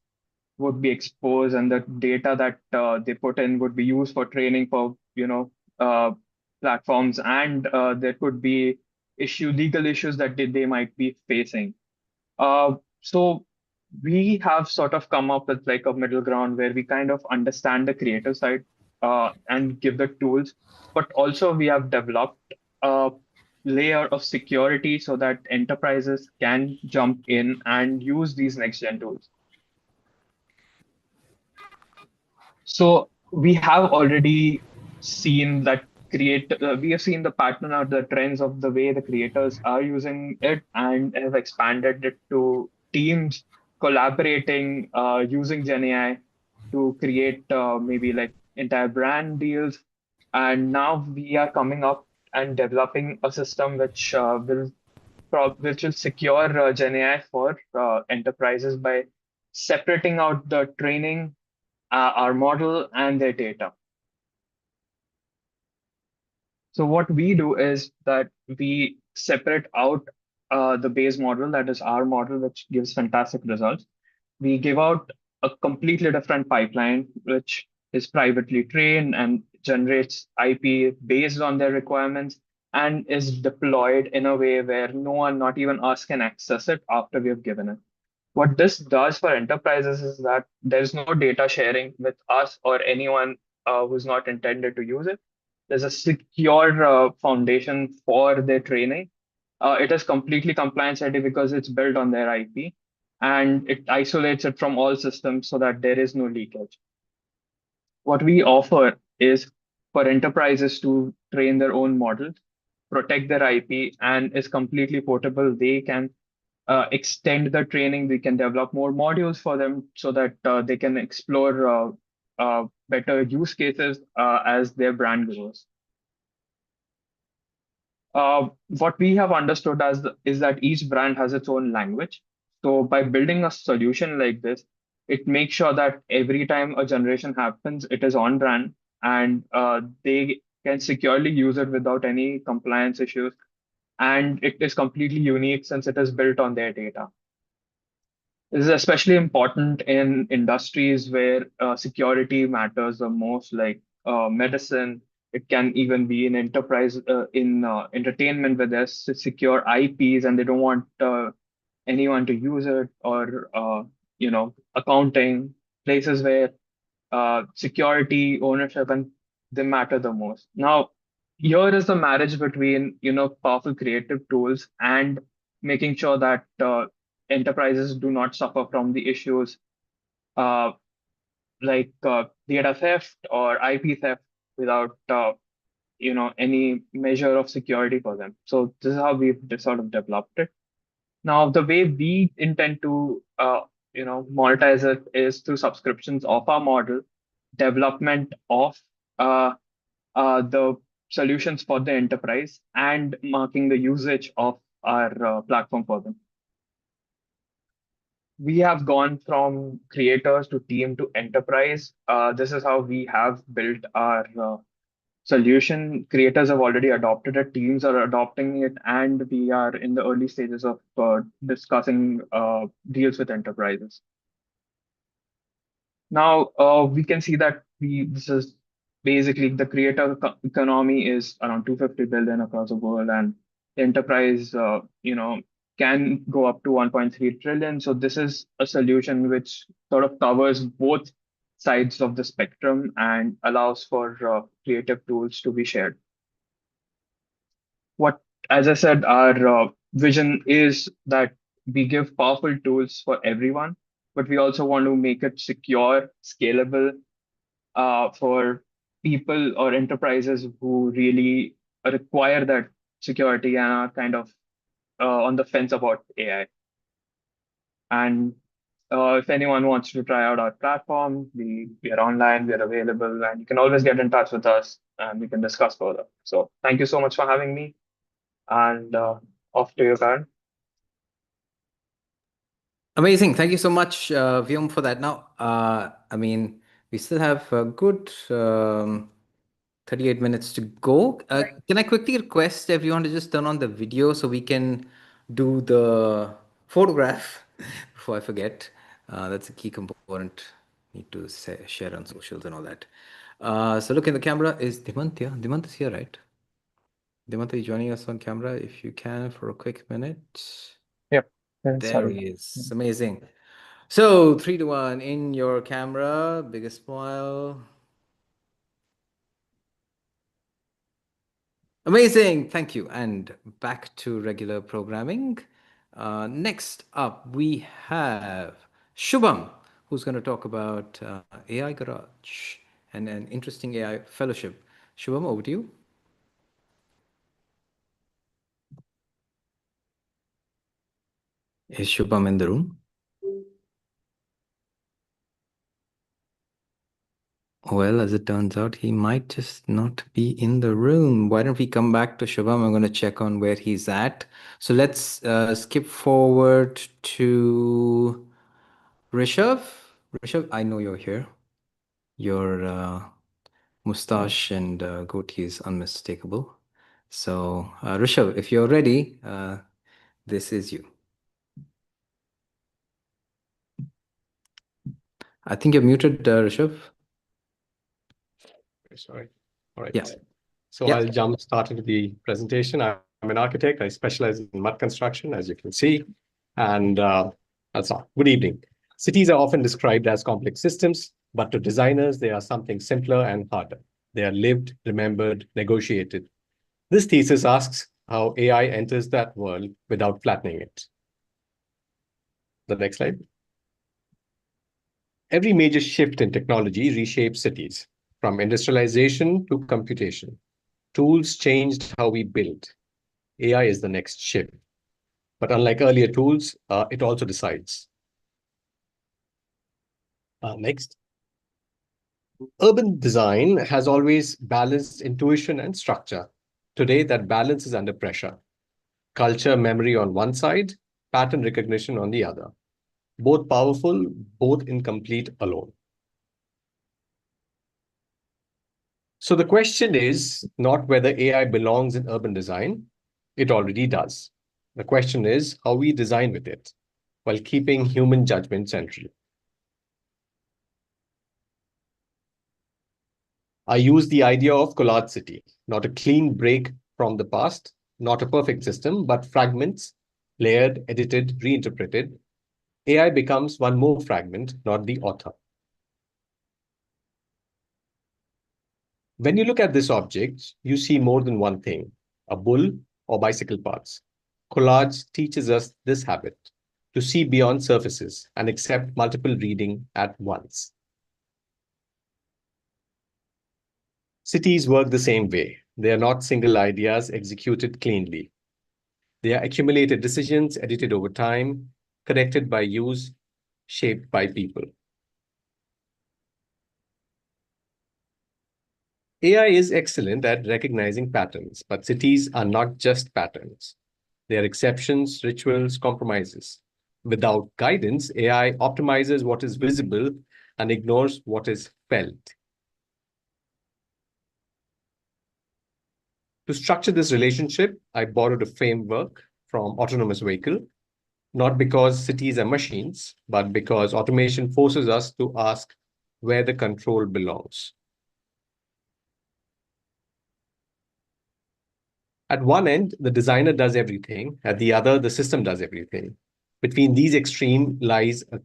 would be exposed and the data that they put in would be used for training for platforms, and there could be legal issues that they might be facing. So we have sort of come up with like a middle ground where we kind of understand the creative side and give the tools, but also we have developed a layer of security so that enterprises can jump in and use these next gen tools. So we have already seen that we have seen the pattern or the trends of the way the creators are using it and have expanded it to teams collaborating using Gen AI to create maybe like entire brand deals. And now we are coming up and developing a system which will secure Gen AI for enterprises by separating out the training, our model, and their data. So what we do is that we separate out the base model, that is our model, which gives fantastic results. We give out a completely different pipeline, which is privately trained and generates IP based on their requirements and is deployed in a way where no one, not even us, can access it after we have given it. What this does for enterprises is that there's no data sharing with us or anyone who's not intended to use it. there's a secure foundation for their training. It is completely compliance ready because it's built on their IP, and it isolates it from all systems so that there is no leakage. What we offer is for enterprises to train their own models, protect their IP, and is completely portable. They can extend the training. We can develop more modules for them so that they can explore better use cases as their brand grows. What we have understood is that each brand has its own language. So by building a solution like this, it makes sure that every time a generation happens, it is on brand and they can securely use it without any compliance issues. And it is completely unique since it is built on their data. This is especially important in industries where security matters the most, like medicine. It can even be in enterprise, in entertainment, where there's secure IPs and they don't want anyone to use it, or accounting, places where security, ownership, and they matter the most. Now, here is the marriage between powerful creative tools and making sure that enterprises do not suffer from the issues uh, like data theft or IP theft without any measure of security for them. So this is how we've sort of developed it. Now, the way we intend to monetize it is through subscriptions of our model, development of the solutions for the enterprise, and marking the usage of our platform for them. We have gone from creators to team to enterprise. This is how we have built our solution. Creators have already adopted it, teams are adopting it, and we are in the early stages of discussing deals with enterprises. Now, we can see that this is basically the creator economy is around 250 billion across the world, and enterprise, can go up to 1.3 trillion. So this is a solution which sort of covers both sides of the spectrum and allows for creative tools to be shared. As I said, our vision is that we give powerful tools for everyone, but we also want to make it secure, scalable, for people or enterprises who really require that security and are kind of on the fence about AI. And if anyone wants to try out our platform, we are online, we are available, and you can always get in touch with us and we can discuss further. So thank you so much for having me. And off to you, Karan. Amazing. Thank you so much, Vyom, for that. Now, I mean, we still have a good 38 minutes to go. Can I quickly request everyone to just turn on the video so we can do the photograph before I forget? That's a key component. Need to share on socials and all that. So look in the camera. Is Dhimant here? Dhimant is here, right? Dhimant, are you joining us on camera? If you can for a quick minute. Yep. There he is. Amazing. So 3, 2, 1, in your camera, biggest smile. Amazing. Thank you. And back to regular programming. Next up, we have Shubham, who's going to talk about AI Garage and an interesting AI fellowship. Shubham, over to you. Is Shubham in the room? Well, as it turns out, he might just not be in the room. Why don't we come back to Shubham? I'm going to check on where he's at. So let's skip forward to Rishabh. Rishabh, I know you're here. Your mustache and goatee is unmistakable. So Rishabh, if you're ready, this is you. I think you're muted, Rishabh. Sorry. All right. Yes. So I'll jump start into the presentation. I'm an architect. I specialize in mud construction, as you can see. And that's all. Good evening. Cities are often described as complex systems, but to designers, they are something simpler and harder. They are lived, remembered, negotiated. This thesis asks how AI enters that world without flattening it. The next slide. Every major shift in technology reshapes cities, from industrialization to computation. Tools changed how we build. AI is the next shift. But unlike earlier tools, it also decides. Next. Urban design has always balanced intuition and structure. Today, that balance is under pressure. Culture memory on one side, pattern recognition on the other. Both powerful, both incomplete alone. So the question is not whether AI belongs in urban design. It already does. The question is how we design with it while keeping human judgment central. I use the idea of collage city, not a clean break from the past, not a perfect system, but fragments, layered, edited, reinterpreted. AI becomes one more fragment, not the author. When you look at this object, you see more than one thing, a bull or bicycle parts. Collage teaches us this habit, to see beyond surfaces and accept multiple reading at once. Cities work the same way. They are not single ideas executed cleanly. They are accumulated decisions edited over time, connected by use, shaped by people. AI is excellent at recognizing patterns, but cities are not just patterns. They are exceptions, rituals, compromises. Without guidance, AI optimizes what is visible and ignores what is felt. To structure this relationship, I borrowed a framework from autonomous vehicle, not because cities are machines, but because automation forces us to ask where the control belongs. At one end, the designer does everything. At the other, the system does everything. Between these extremes lies a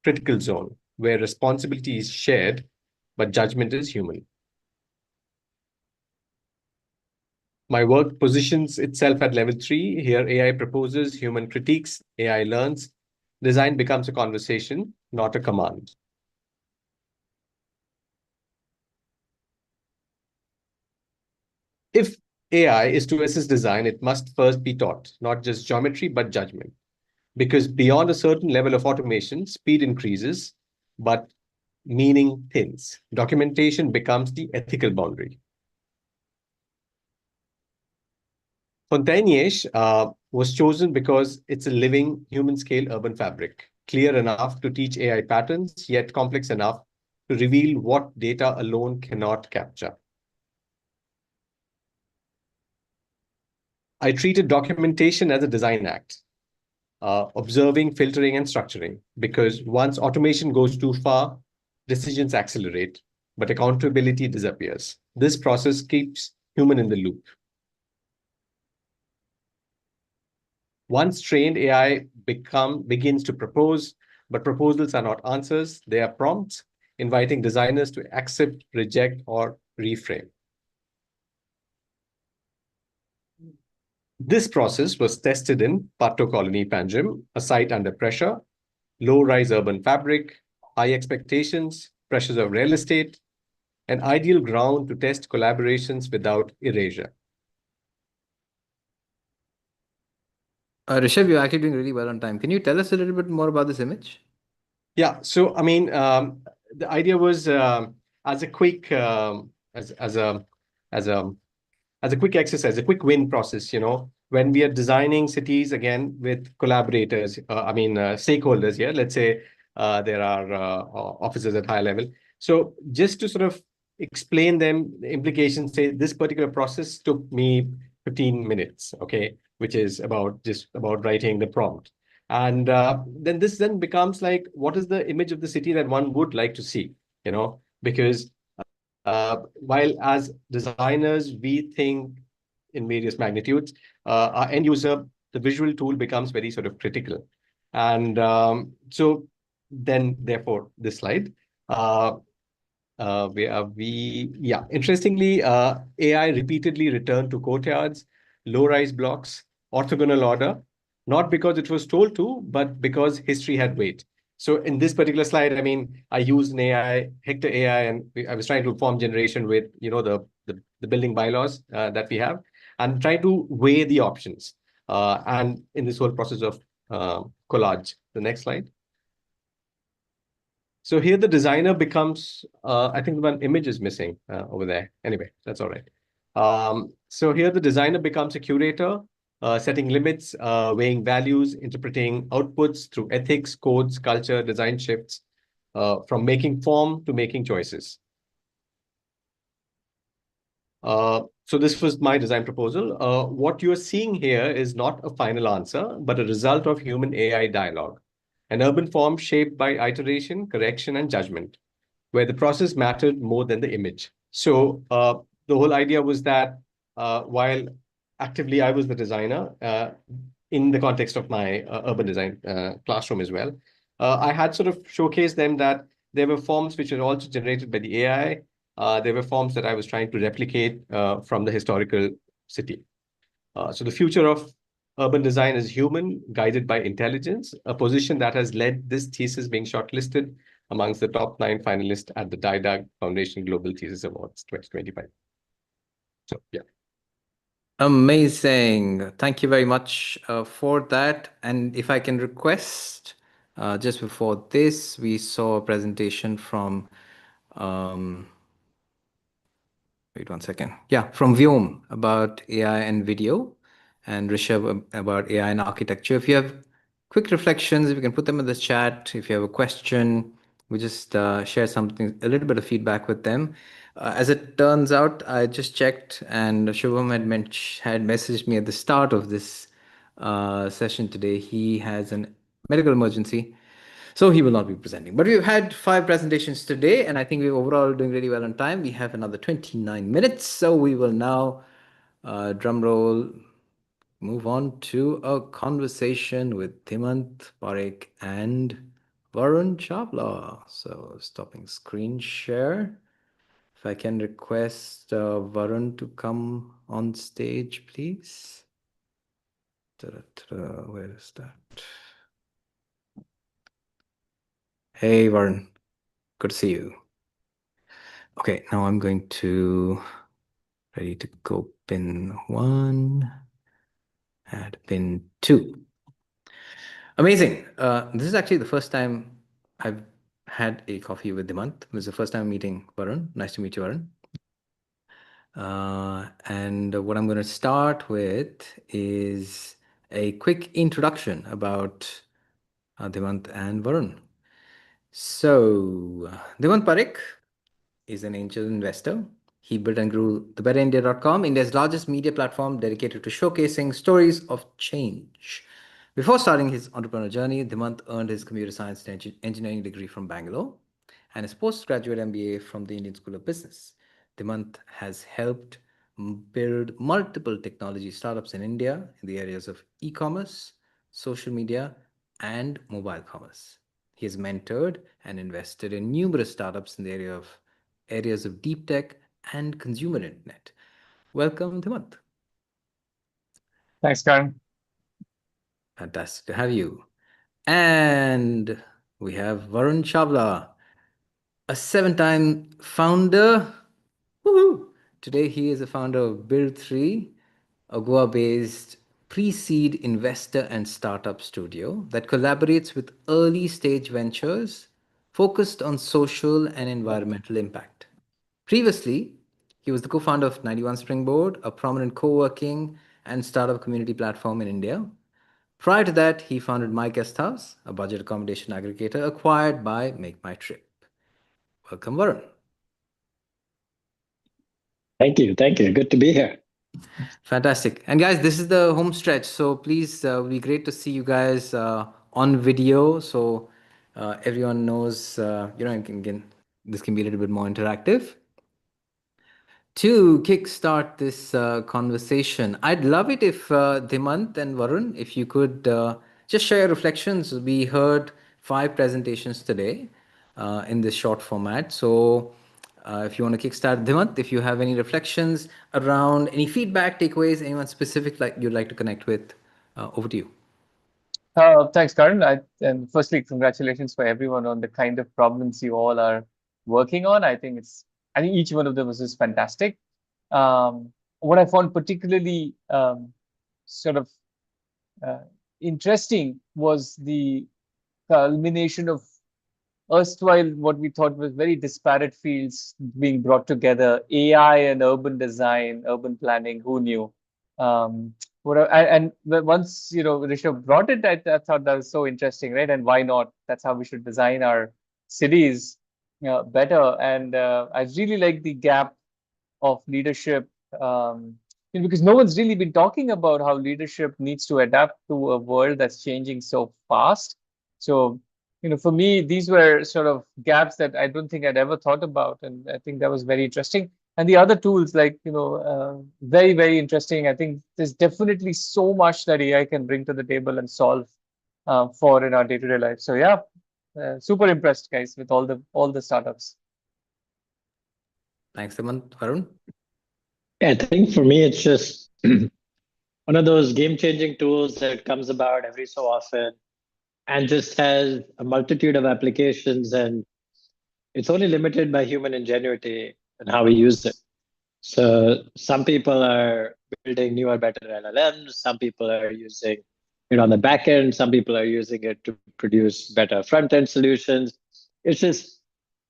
critical zone where responsibility is shared, but judgment is human. My work positions itself at level 3. Here, AI proposes, human critiques, AI learns. Design becomes a conversation, not a command. If AI is to assist design, it must first be taught, not just geometry, but judgment. Because beyond a certain level of automation, speed increases, but meaning thins. Documentation becomes the ethical boundary. Fontainebleau was chosen because it's a living human-scale urban fabric, clear enough to teach AI patterns, yet complex enough to reveal what data alone cannot capture. I treated documentation as a design act, observing, filtering, and structuring, because once automation goes too far, decisions accelerate, but accountability disappears. This process keeps human in the loop. Once trained, AI begins to propose, but proposals are not answers. They are prompts, inviting designers to accept, reject, or reframe. This process was tested in Patto Colony, Panjim, a site under pressure, low-rise urban fabric, high expectations, pressures of real estate, an ideal ground to test collaborations without erasure. Rishabh, you're actually doing really well on time. Can you tell us a little bit more about this image? Yeah, so I mean, the idea was as a quick as a quick exercise, a quick win process, when we are designing cities again with collaborators, stakeholders here, let's say there are officers at high level. So just to sort of explain them the implications, say this particular process took me 15 minutes, okay, which is just about writing the prompt. And then this becomes like, what is the image of the city that one would like to see, because while as designers, we think in various magnitudes, our end user, the visual tool becomes very sort of critical. And so then, therefore, this slide. Interestingly, AI repeatedly returned to courtyards, low-rise blocks, orthogonal order, not because it was told to, but because history had weight. So in this particular slide, I mean, I used an AI, Hector AI, and I was trying to form generation with, the building bylaws that we have, and try to weigh the options. And in this whole process of collage. The next slide. So here the designer becomes, I think one image is missing over there. Anyway, that's all right. So here the designer becomes a curator, setting limits, weighing values, interpreting outputs through ethics, codes, culture, design shifts, from making form to making choices. So this was my design proposal. What you're seeing here is not a final answer, but a result of human AI dialogue, an urban form shaped by iteration, correction, and judgment, where the process mattered more than the image. So the whole idea was that while actively I was the designer in the context of my urban design classroom as well, I had sort of showcased them that there were forms which were also generated by the AI. There were forms that I was trying to replicate from the historical city. So the future of urban design is human, guided by intelligence, a position that has led this thesis being shortlisted amongst the top 9 finalists at the DIDA Foundation Global Thesis Awards 2025. So, yeah. Amazing. Thank you very much for that. And if I can request, just before this, we saw a presentation from wait 1 second. Yeah, from Vyom about AI and video, and Rishabh about AI and architecture. If you have quick reflections, if you can put them in the chat. If you have a question, we just share something, a little bit of feedback with them. As it turns out, I just checked, and Shubham had messaged me at the start of this session today. He has a medical emergency, so he will not be presenting. But we've had 5 presentations today, and I think we're overall doing really well on time. We have another 29 minutes, so we will now, drum roll, move on to a conversation with Dhimant Parekh and Varun Chawla. So stopping screen share. If I can request Varun to come on stage, please. Where is that? Hey, Varun. Good to see you. Okay, now I'm going to ready to go pin 1, add pin 2. Amazing. This is actually the first time I've had a coffee with Dhimant. This is the first time meeting Varun. Nice to meet you, Varun. And what I'm going to start with is a quick introduction about Dhimant and Varun. So, Dhimant Parekh is an angel investor. He built and grew thebeterindia.com, India's largest media platform dedicated to showcasing stories of change. Before starting his entrepreneurial journey, Dhimant earned his computer science and engineering degree from Bangalore and his postgraduate MBA from the Indian School of Business. Dhimant has helped build multiple technology startups in India in the areas of e-commerce, social media, and mobile commerce. He has mentored and invested in numerous startups in the areas of deep tech and consumer internet. Welcome, Dhimant. Thanks, Karan. Fantastic to have you. And we have Varun Chawla, a 7-time founder. Woohoo! Today he is a founder of Build3, a Goa-based pre-seed investor and startup studio that collaborates with early stage ventures focused on social and environmental impact. Previously, he was the co-founder of 91 Springboard, a prominent co-working and startup community platform in India. Prior to that, he founded MyGuestHouse, a budget accommodation aggregator acquired by MakeMyTrip. Welcome, Varun. Thank you. Thank you. Good to be here. Fantastic. And guys, this is the home stretch. So please, it'll be great to see you guys on video. So everyone knows, this can be a little bit more interactive. To kickstart this conversation, I'd love it if Dhimant and Varun, if you could just share reflections. We heard 5 presentations today in this short format. So If you want to kickstart, Dhimant, if you have any reflections around any feedback, takeaways, anyone specific like you'd like to connect with, over to you. Thanks, Karan. And firstly, congratulations for everyone on the kind of problems you all are working on. I think each one of them was just fantastic. What I found particularly sort of uh, interesting was the culmination of erstwhile what we thought was very disparate fields being brought together: AI and urban design, urban planning. Who knew? Um, once Rishabh brought it, I thought that was so interesting, right? And why not? That's how we should design our cities better. And I really like the gap of leadership, because no one's really been talking about how leadership needs to adapt to a world that's changing so fast. So, for me, these were sort of gaps that I don't think I'd ever thought about, and I think that was very interesting. And the other tools, like very, very interesting. I think there's definitely so much that AI can bring to the table and solve for in our day-to-day life. So yeah, super impressed, guys, with all the startups. Thanks, Dhimant. Varun? Yeah, I think for me, it's just one of those game-changing tools that comes about every so often and just has a multitude of applications, and it's only limited by human ingenuity and how we use it. So some people are building newer, better LLMs. Some people are using it on the back end. Some people are using it to produce better front end solutions. It's just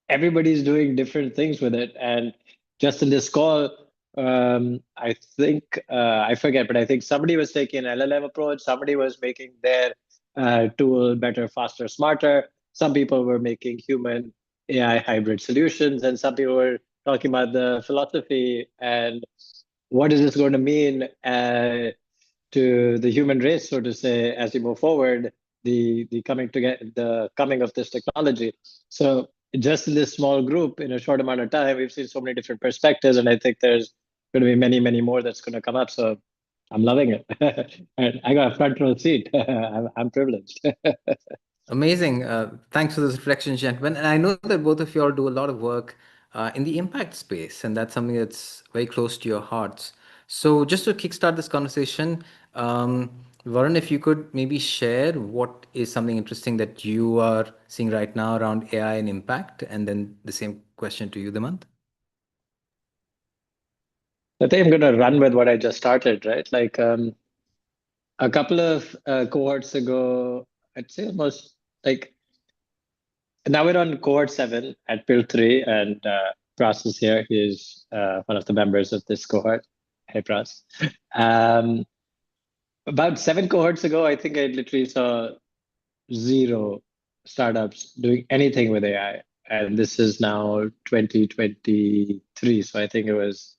everybody's doing different things with it. And just in this call, I think I forget, but I think somebody was taking an LLM approach. Somebody was making their tool better, faster, smarter. Some people were making human AI hybrid solutions, and some people were talking about the philosophy and what is this going to mean to the human race, so to say, as we move forward, the coming of this technology. So just in this small group, in a short amount of time, we've seen so many different perspectives, and I think there's going to be many, many more that's going to come up. So I'm loving it, and I got a front row seat. I'm privileged. Amazing. Thanks for those reflections, gentlemen. And I know that both of you all do a lot of work in the impact space, and that's something that's very close to your hearts. So, just to kickstart this conversation, Varun, if you could maybe share what is something interesting that you are seeing right now around AI and impact, and then the same question to you, Dimant. I think I'm going to run with what I just started, right? Like a couple of cohorts ago, I'd say almost like now we're on cohort 7 at Build 3, and Pras is here. He is one of the members of this cohort. Hey, Pras. About 7 cohorts ago, I think I literally saw 0 startups doing anything with AI. And this is now 2023. So I think it was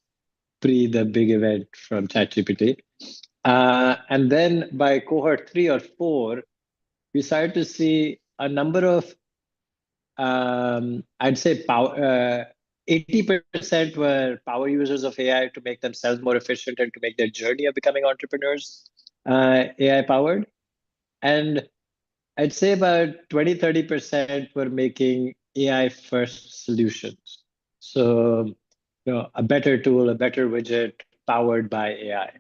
pre the big event from ChatGPT. And then by cohort 3 or 4, we started to see a number of, I'd say 80% were power users of AI to make themselves more efficient and to make their journey of becoming entrepreneurs AI powered. And I'd say about 20-30% were making AI first solutions. So, a better tool, a better widget powered by AI.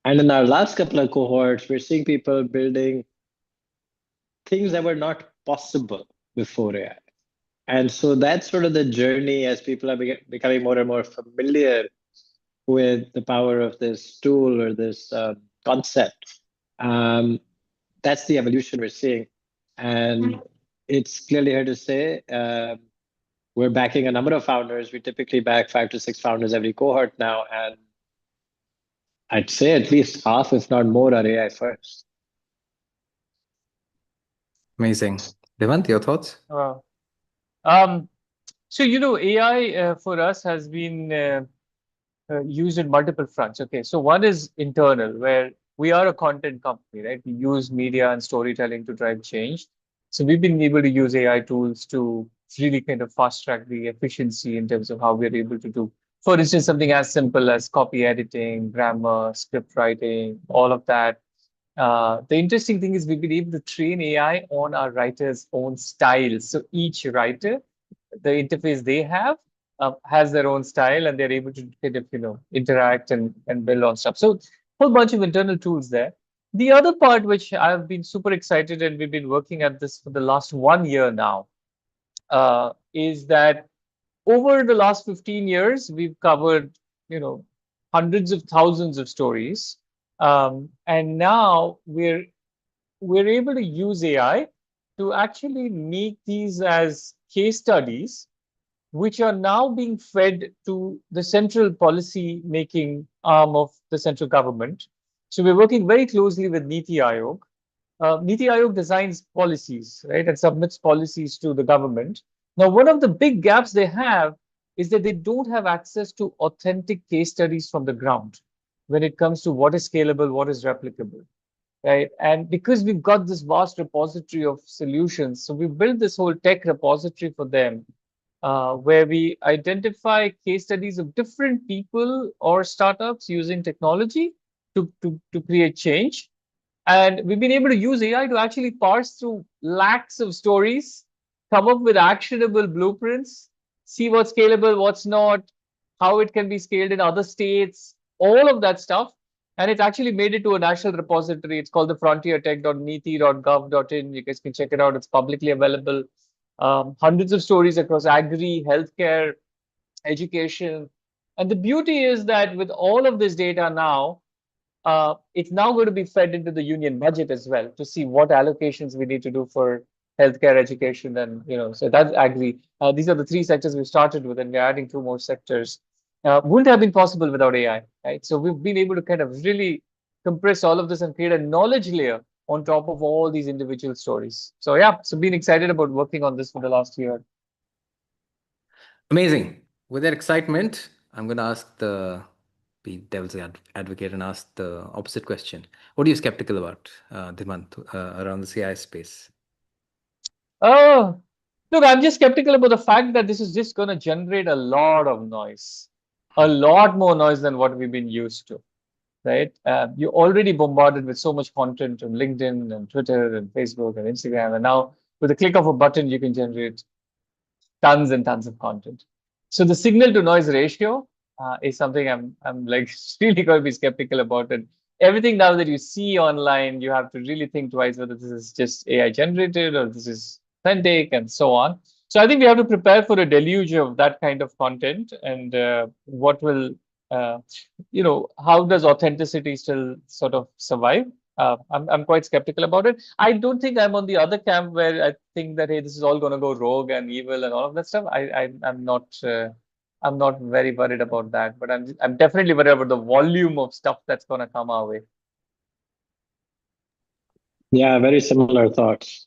And in our last couple of cohorts, we're seeing people building things that were not possible before AI. And so that's sort of the journey as people are becoming more and more familiar with the power of this tool or this concept. That's the evolution we're seeing. And it's clearly here to stay. We're backing a number of founders. We typically back 5 to 6 founders every cohort now. And I'd say at least half, if not more, are AI first. Amazing. Devant, your thoughts? Wow. So, AI for us has been used in multiple fronts. Okay, so one is internal, where we are a content company, right? We use media and storytelling to drive change. So we've been able to use AI tools to really kind of fast track the efficiency in terms of how we're able to do, for instance, something as simple as copy editing, grammar, script writing, all of that. The interesting thing is we've been able to train AI on our writer's own styles. So each writer, the interface they have has their own style, and they're able to kind of, interact and build on stuff. So whole bunch of internal tools there. The other part, which I've been super excited, and we've been working at this for the last 1 year now, is that over the last 15 years, we've covered, hundreds of thousands of stories. And now we're able to use AI to actually make these as case studies, which are now being fed to the central policy making arm of the central government. So we're working very closely with Niti Aayog. Niti Aayog designs policies, right, and submits policies to the government. Now, one of the big gaps they have is that they don't have access to authentic case studies from the ground when it comes to what is scalable, what is replicable, right? And because we've got this vast repository of solutions, so we built this whole tech repository for them, where we identify case studies of different people or startups using technology to create change. And we've been able to use AI to actually parse through lakhs of stories, come up with actionable blueprints, see what's scalable, what's not, how it can be scaled in other states, all of that stuff. And it's actually made it to a national repository. It's called the frontiertech.niti.gov.in. You guys can check it out. It's publicly available. Hundreds of stories across agri, healthcare, education. And the beauty is that with all of this data now, it's now going to be fed into the union budget as well to see what allocations we need to do for healthcare, education, and so that's agri. These are the three sectors we started with, and we're adding two more sectors. Wouldn't have been possible without AI, right? So we've been able to kind of really compress all of this and create a knowledge layer on top of all these individual stories. So yeah, so been excited about working on this for the last year. Amazing. With that excitement, I'm going to be devil's advocate and ask the opposite question. What are you skeptical about, Dhimant, around the CI space? Oh, look, I'm just skeptical about the fact that this is just going to generate a lot of noise, a lot more noise than what we've been used to, right? You're already bombarded with so much content on LinkedIn and Twitter and Facebook and Instagram. And now with a click of a button, you can generate tons and tons of content. So the signal to noise ratio is something I'm like really going to be skeptical about it. Everything now that you see online, you have to really think twice whether this is just AI generated or this is authentic and so on. So I think we have to prepare for a deluge of that kind of content, and what will, how does authenticity still sort of survive? I'm quite skeptical about it. I don't think I'm on the other camp where I think that, hey, this is all going to go rogue and evil and all of that stuff. I'm not very worried about that, but I'm definitely worried about the volume of stuff that's going to come our way. Yeah, very similar thoughts.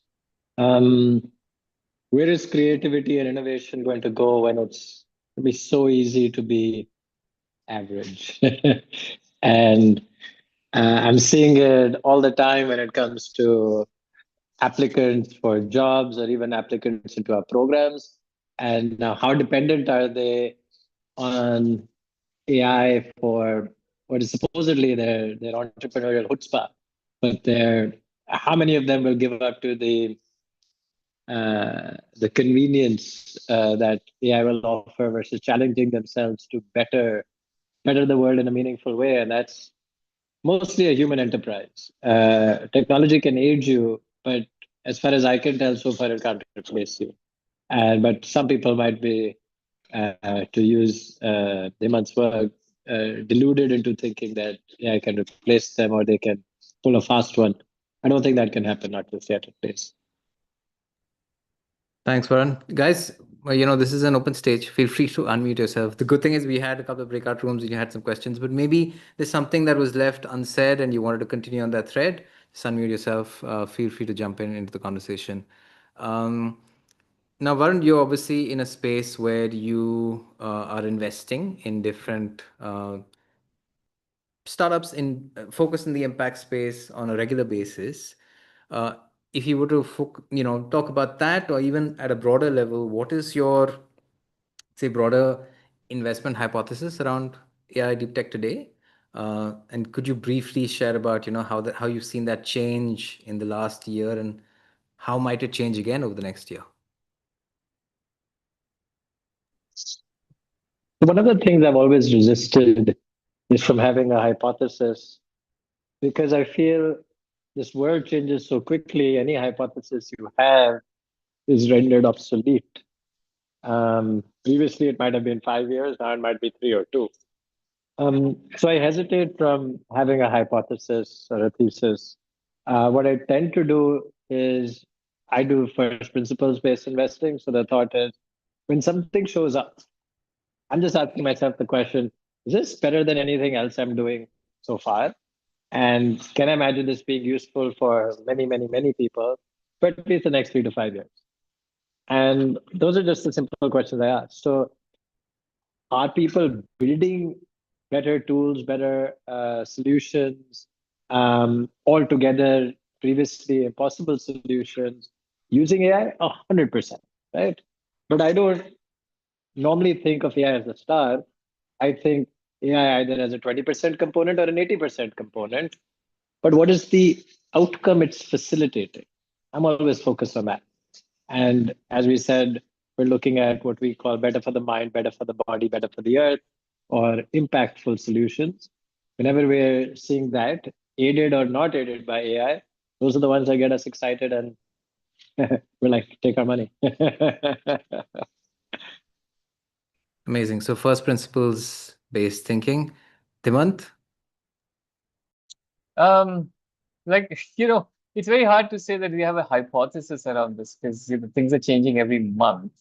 Where is creativity and innovation going to go when it's going to be so easy to be average? And I'm seeing it all the time when it comes to applicants for jobs or even applicants into our programs. And now, how dependent are they on AI for what is supposedly their entrepreneurial chutzpah? But how many of them will give up to the convenience that AI will offer versus challenging themselves to better the world in a meaningful way? And that's mostly a human enterprise. Technology can aid you, but as far as I can tell, so far it can't replace you. But some people might be, to use Dhimant's work, deluded into thinking that AI can replace them or they can pull a fast one. I don't think that can happen, not just yet at least. Thanks, Varun. Guys, this is an open stage. Feel free to unmute yourself. The good thing is we had a couple of breakout rooms and you had some questions, but maybe there's something that was left unsaid and you wanted to continue on that thread. Just unmute yourself. Feel free to jump into the conversation. Now, Varun, you're obviously in a space where you are investing in different startups focus in the impact space on a regular basis. If you were to talk about that, or even at a broader level, what is your, say, broader investment hypothesis around AI deep tech today? And could you briefly share about how you've seen that change in the last year, and how might it change again over the next year? One of the things I've always resisted is from having a hypothesis because I feel this world changes so quickly. Any hypothesis you have is rendered obsolete. Previously, it might have been 5 years. Now it might be 3 or 2. So I hesitate from having a hypothesis or a thesis. What I tend to do is I do first principles based investing. So the thought is when something shows up, I'm just asking myself the question, is this better than anything else I'm doing so far? And can I imagine this being useful for many, many, many people for at least the next 3 to 5 years? And those are just the simple questions I ask. So are people building better tools, better solutions, altogether previously impossible solutions using AI? 100%, right? But I don't normally think of AI as a star. I think AI either as a 20% component or an 80% component. But what is the outcome it's facilitating? I'm always focused on that. And as we said, we're looking at what we call better for the mind, better for the body, better for the earth, or impactful solutions. Whenever we're seeing that, aided or not aided by AI, those are the ones that get us excited and we're like, take our money. Amazing. So first principles based thinking. Dhimant? Like, it's very hard to say that we have a hypothesis around this because things are changing every month.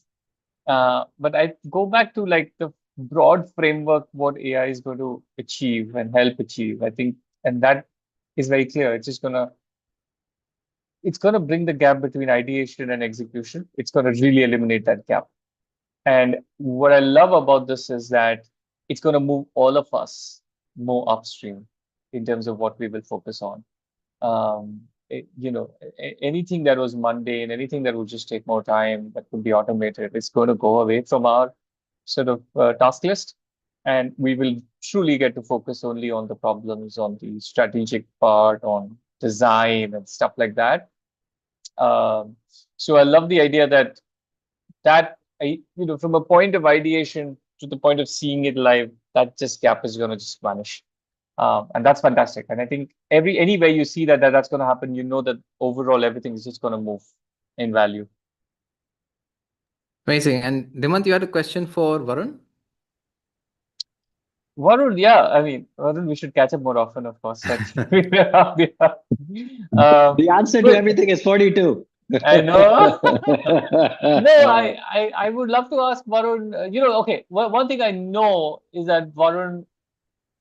But I go back to like the broad framework, what AI is going to achieve and help achieve. I think, and that is very clear. It's gonna bring the gap between ideation and execution. It's gonna really eliminate that gap. And what I love about this is that it's gonna move all of us more upstream in terms of what we will focus on. Anything that was mundane, anything that would just take more time, that could be automated, it's going to go away from our sort of task list. And we will truly get to focus only on the problems, on the strategic part, on design and stuff like that. So I love the idea from a point of ideation to the point of seeing it live, that just gap is going to just vanish. And that's fantastic. And I think anywhere you see that's going to happen, that overall everything is just going to move in value. Amazing. And Dhimant, you had a question for Varun? Varun, yeah, I mean, Varun, we should catch up more often, of course. The answer to everything is 42. I know. No, I would love to ask Varun, okay, one thing I know is that Varun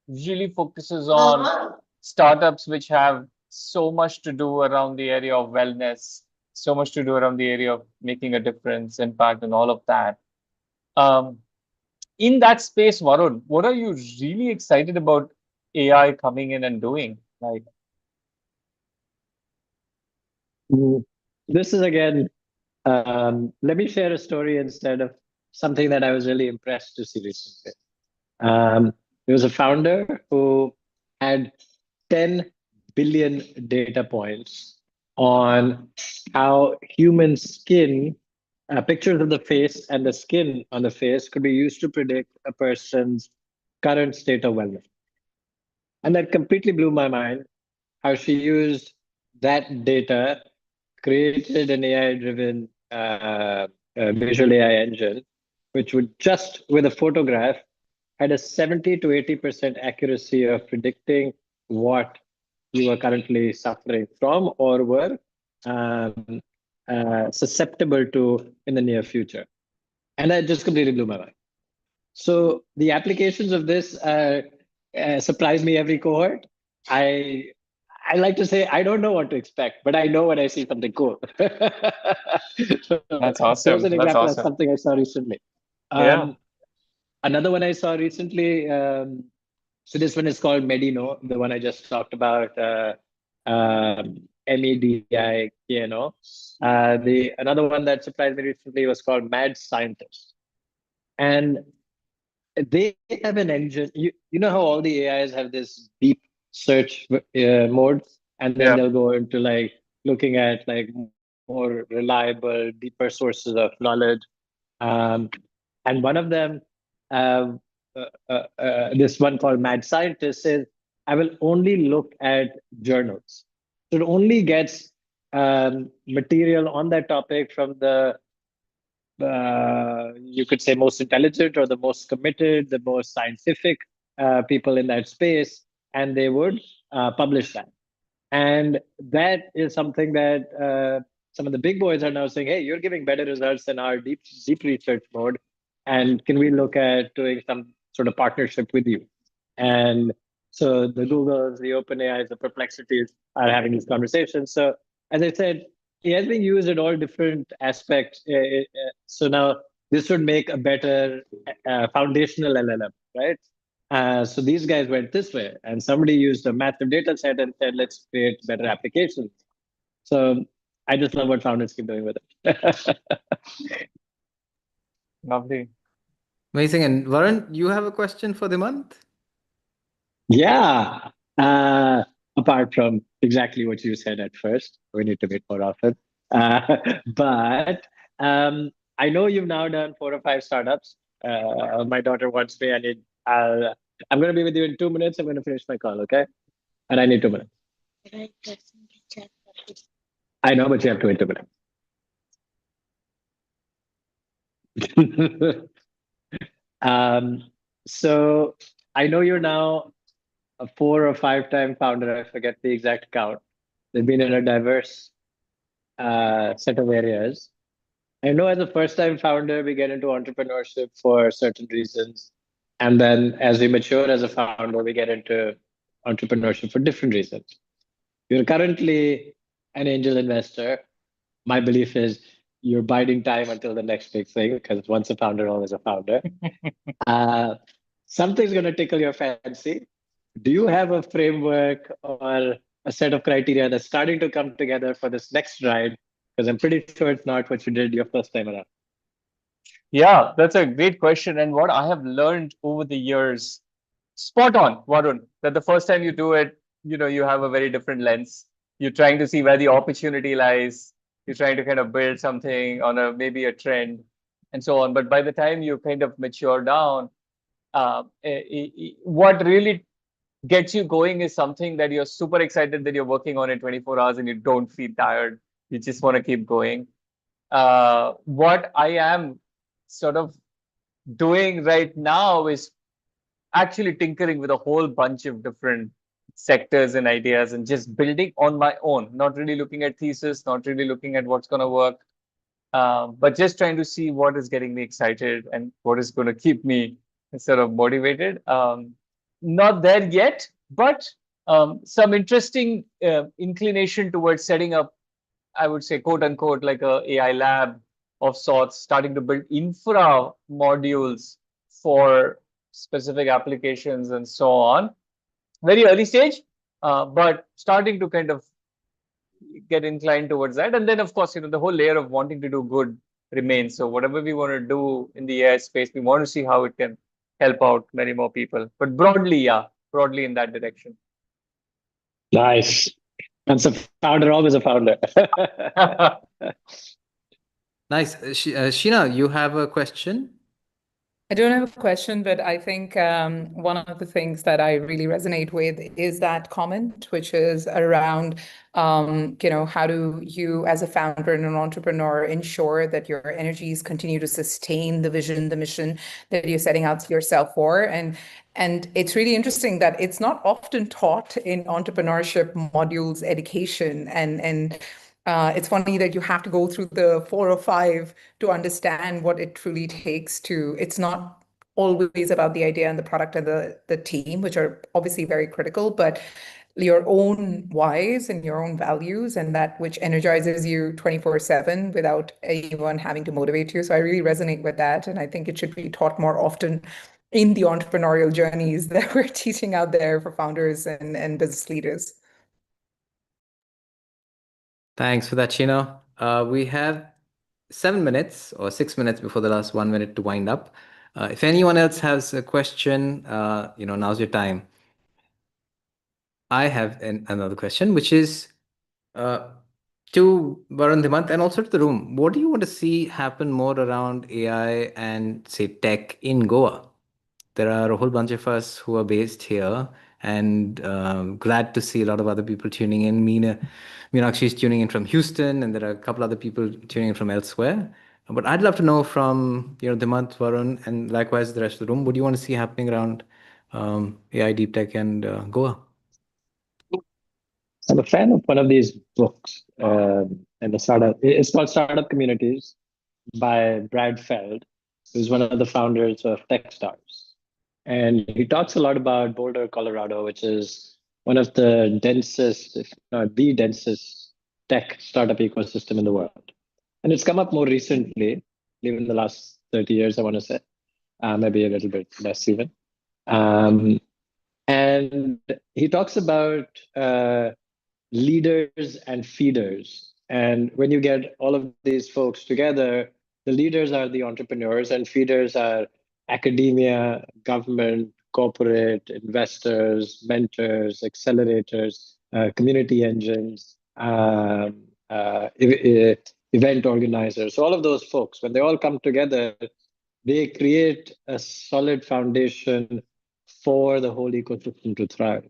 really focuses on startups which have so much to do around the area of wellness, so much to do around the area of making a difference, impact, and all of that. In that space, Varun, what are you really excited about AI coming in and doing? Like, this is again, let me share a story instead of something that I was really impressed to see recently. There was a founder who had 10 billion data points on how human skin, pictures of the face and the skin on the face could be used to predict a person's current state of wellness. And that completely blew my mind how she used that data, created an AI-driven visual AI engine, which would just with a photograph had a 70 to 80% accuracy of predicting what you were currently suffering from or were susceptible to in the near future. And that just completely blew my mind. So the applications of this surprise me every cohort. I like to say I don't know what to expect, but I know when I see something cool. that's awesome. Here's an example of something I saw recently. Another one I saw recently. So this one is called Medino, the one I just talked about. MEDIKNO. Another one that surprised me recently was called Mad Scientist, and they have an engine. You know how all the AIs have this deep search mode, and then they'll go into like looking at like more reliable, deeper sources of knowledge. And one of them this one called Mad Scientist says, I will only look at journals. So it only gets material on that topic from the you could say most intelligent or the most committed, the most scientific people in that space, and they would publish that. And that is something that some of the big boys are now saying, hey, you're giving better results than our deep research mode. And can we look at doing some sort of partnership with you? And so the Googles, the OpenAIs, the Perplexities are having these conversations. So as I said, it has been used at all different aspects. So now this would make a better foundational LLM, right? So these guys went this way, and somebody used a massive data set and said, let's create better applications. So I just love what founders keep doing with it. Lovely. Amazing. And Varun, you have a question for the month? Yeah. Apart from exactly what you said at first, we need to meet more often. But I know you've now done 4 or 5 startups. My daughter wants me. I'm going to be with you in 2 minutes. I'm going to finish my call, okay? And I need 2 minutes. I know, but you have to wait 2 minutes. So I know you're now a 4 or 5 time founder. I forget the exact count. They've been in a diverse set of areas. I know as a first time founder, we get into entrepreneurship for certain reasons. And then as we mature as a founder, we get into entrepreneurship for different reasons. You're currently an angel investor. My belief is you're biding time until the next big thing, because once a founder, always a founder. Something's going to tickle your fancy. Do you have a framework or a set of criteria that's starting to come together for this next ride? Because I'm pretty sure it's not what you did your first time around. Yeah, that's a great question. And what I have learned over the years, spot on, Varun, that the first time you do it, you have a very different lens. You're trying to see where the opportunity lies. You're trying to kind of build something on maybe a trend and so on. But by the time you kind of mature down, what really gets you going is something that you're super excited that you're working on in 24 hours and you don't feel tired. You just want to keep going. What I am sort of doing right now is actually tinkering with a whole bunch of different sectors and ideas and just building on my own, not really looking at thesis, not really looking at what's going to work, but just trying to see what is getting me excited and what is going to keep me sort of motivated. Not there yet, but some interesting inclination towards setting up, I would say, quote unquote, like a AI lab of sorts, starting to build infra modules for specific applications and so on. Very early stage, but starting to kind of get inclined towards that. And then, of course, the whole layer of wanting to do good remains. So whatever we want to do in the AI space, we want to see how it can help out many more people. But broadly, broadly in that direction. Nice. Once a founder, always a founder. Nice. Sheena, you have a question? I don't have a question, but I think one of the things that I really resonate with is that comment, which is around, how do you as a founder and an entrepreneur ensure that your energies continue to sustain the vision, the mission that you're setting out yourself for? And it's really interesting that it's not often taught in entrepreneurship modules education, and it's funny that you have to go through the 4 or 5 to understand what it truly takes to. It's not always about the idea and the product and the team, which are obviously very critical, but your own whys and your own values and that which energizes you 24/7 without anyone having to motivate you. So I really resonate with that. And I think it should be taught more often in the entrepreneurial journeys that we're teaching out there for founders and business leaders. Thanks for that, Sheena. We have 7 minutes or 6 minutes before the last 1 minute to wind up. If anyone else has a question, now's your time. I have another question, which is to Varun, Dhimant, and also to the room. What do you want to see happen more around AI and, say, tech in Goa? there are a whole bunch of us who are based here, and glad to see a lot of other people tuning in. Meenakshi is tuning in from Houston, and there are a couple other people tuning in from elsewhere. But I'd love to know from Dhimant, Varun, and likewise the rest of the room, what do you want to see happening around AI, deep tech, and Goa? I'm a fan of one of these books, and the startup. It's called Startup Communities by Brad Feld, who's one of the founders of Techstars. And he talks a lot about Boulder, Colorado, which is one of the densest, if not the densest, tech startup ecosystem in the world. And it's come up more recently, even in the last 30 years, I want to say, maybe a little bit less even. And he talks about leaders and feeders. And when you get all of these folks together, the leaders are the entrepreneurs and feeders are academia, government, corporate, investors, mentors, accelerators, community engines, event organizers. So all of those folks, when they all come together, they create a solid foundation for the whole ecosystem to thrive.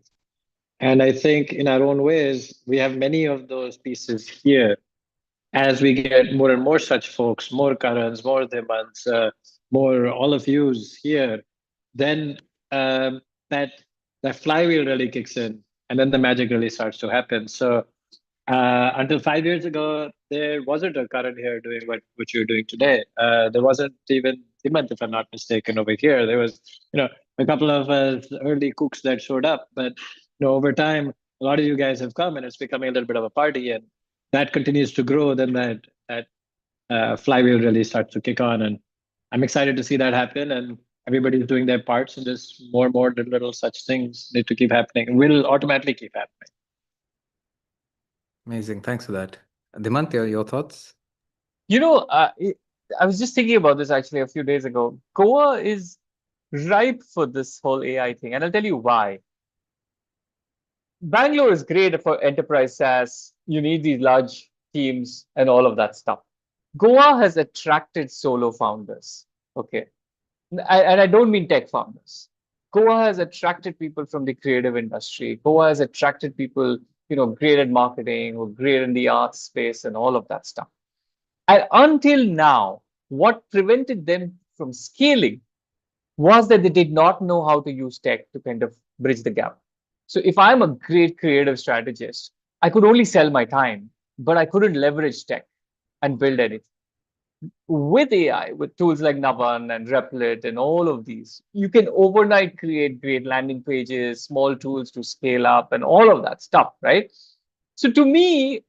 And I think in our own ways, we have many of those pieces here. As we get more and more such folks, more Karans, more Dhimants, more all of yous here, then that flywheel really kicks in, and then the magic really starts to happen. So until 5 years ago, there wasn't a Karan here doing what you're doing today. There wasn't even Dhimant, if I'm not mistaken, over here. There was, a couple of early cooks that showed up, but over time, a lot of you guys have come, and it's becoming a little bit of a party, and that continues to grow. Then that flywheel really starts to kick on, and I'm excited to see that happen. And everybody's doing their parts, and just more and more little such things need to keep happening, and will automatically keep happening. Amazing. Thanks for that. Dhimant, your thoughts? I was just thinking about this actually a few days ago. Goa is ripe for this whole AI thing, and I'll tell you why. Bangalore is great for enterprise SaaS. You need these large teams and all of that stuff. Goa has attracted solo founders. Okay. And I don't mean tech founders. Goa has attracted people from the creative industry. Goa has attracted people, great at marketing or great in the arts space and all of that stuff. And until now, what prevented them from scaling was that they did not know how to use tech to kind of bridge the gap. So if I'm a great creative strategist, I could only sell my time, but I couldn't leverage tech and build anything. With AI, with tools like Navan and Replit and all of these, you can overnight create great landing pages, small tools to scale up and all of that stuff, right? So to me,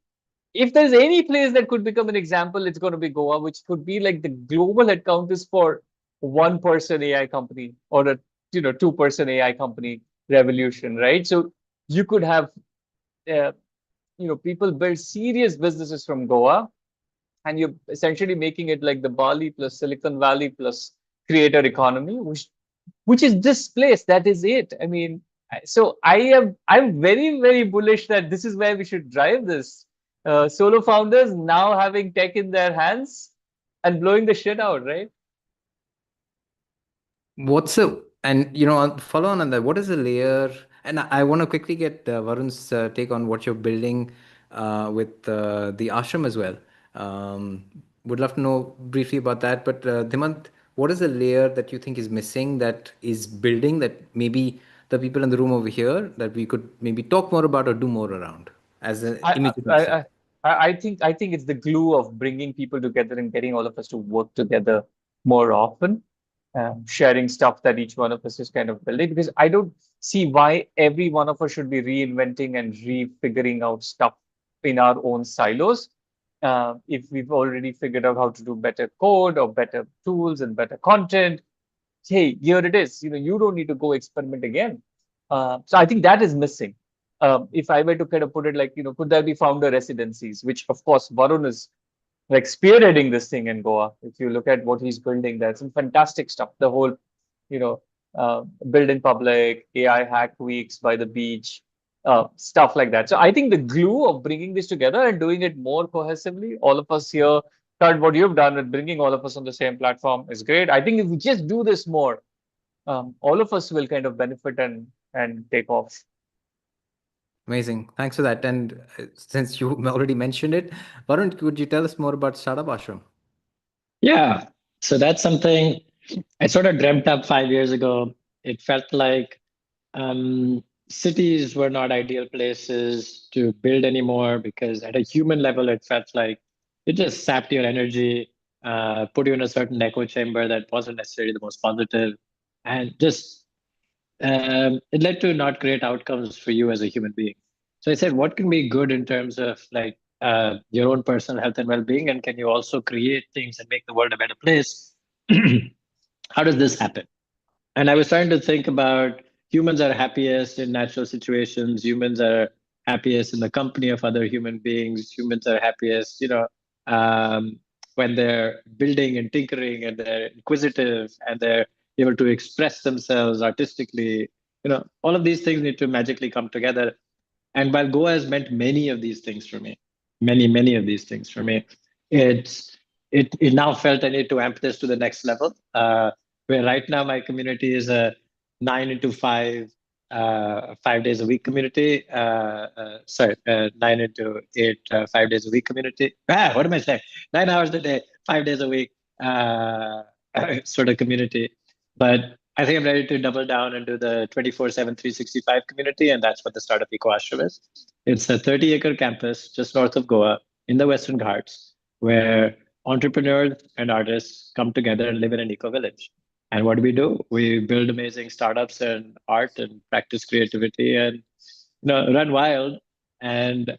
if there's any place that could become an example, it's going to be Goa, which could be like the global headquarters for one-person AI company or a 2-person AI company revolution, right? So you could have people build serious businesses from Goa, and you're essentially making it like the Bali plus Silicon Valley plus creator economy, which is this place. That is it. I mean, so I'm very, very bullish that this is where we should drive this. Solo founders now having tech in their hands and blowing the shit out, right? Follow on that, what is the layer? And I want to quickly get Varun's take on what you're building with the ashram as well. Would love to know briefly about that. But Dhimant, what is the layer that you think is missing, that is building, that maybe the people in the room over here that we could maybe talk more about or do more around as an immediate next step? I think it's the glue of bringing people together and getting all of us to work together more often, sharing stuff that each one of us is kind of building. Because I don't see why every one of us should be reinventing and refiguring out stuff in our own silos. If we've already figured out how to do better code or better tools and better content, hey, here it is. You don't need to go experiment again. So I think that is missing. If I were to kind of put it like, could there be founder residencies, which of course Varun is like spearheading this thing in Goa. If you look at what he's building, there's some fantastic stuff. The whole, build in public, AI hack weeks by the beach, stuff like that. So I think the glue of bringing this together and doing it more cohesively, all of us here, what you've done with bringing all of us on the same platform is great. I think if we just do this more, all of us will kind of benefit and take off. Amazing. Thanks for that. And since you already mentioned it, Varun, could you tell us more about Startup Ashram? Yeah. So that's something I sort of dreamt up 5 years ago. It felt like cities were not ideal places to build anymore because at a human level, it felt like it just sapped your energy, put you in a certain echo chamber that wasn't necessarily the most positive, and just it led to not great outcomes for you as a human being. So I said, what can be good in terms of like your own personal health and well-being, and can you also create things and make the world a better place? How does this happen? And I was trying to think about humans are happiest in natural situations. Humans are happiest in the company of other human beings. Humans are happiest, um, when they're building and tinkering and they're inquisitive and they're able to express themselves artistically. All of these things need to magically come together. And while Goa has meant many of these things for me, many of these things for me, it now felt I need to amp this to the next level. Where right now my community is a 9 into 5, 5 days a week community. 9 into 8, 5 days a week community. What am I saying? 9 hours a day, 5 days a week, sort of community. But I think I'm ready to double down and do the 24/7, 365 community, and that's what the Startup Eco Ashram is. It's a 30-acre campus just north of Goa in the Western Ghats, where entrepreneurs and artists come together and live in an eco village. And what do? We build amazing startups and art and practice creativity and run wild and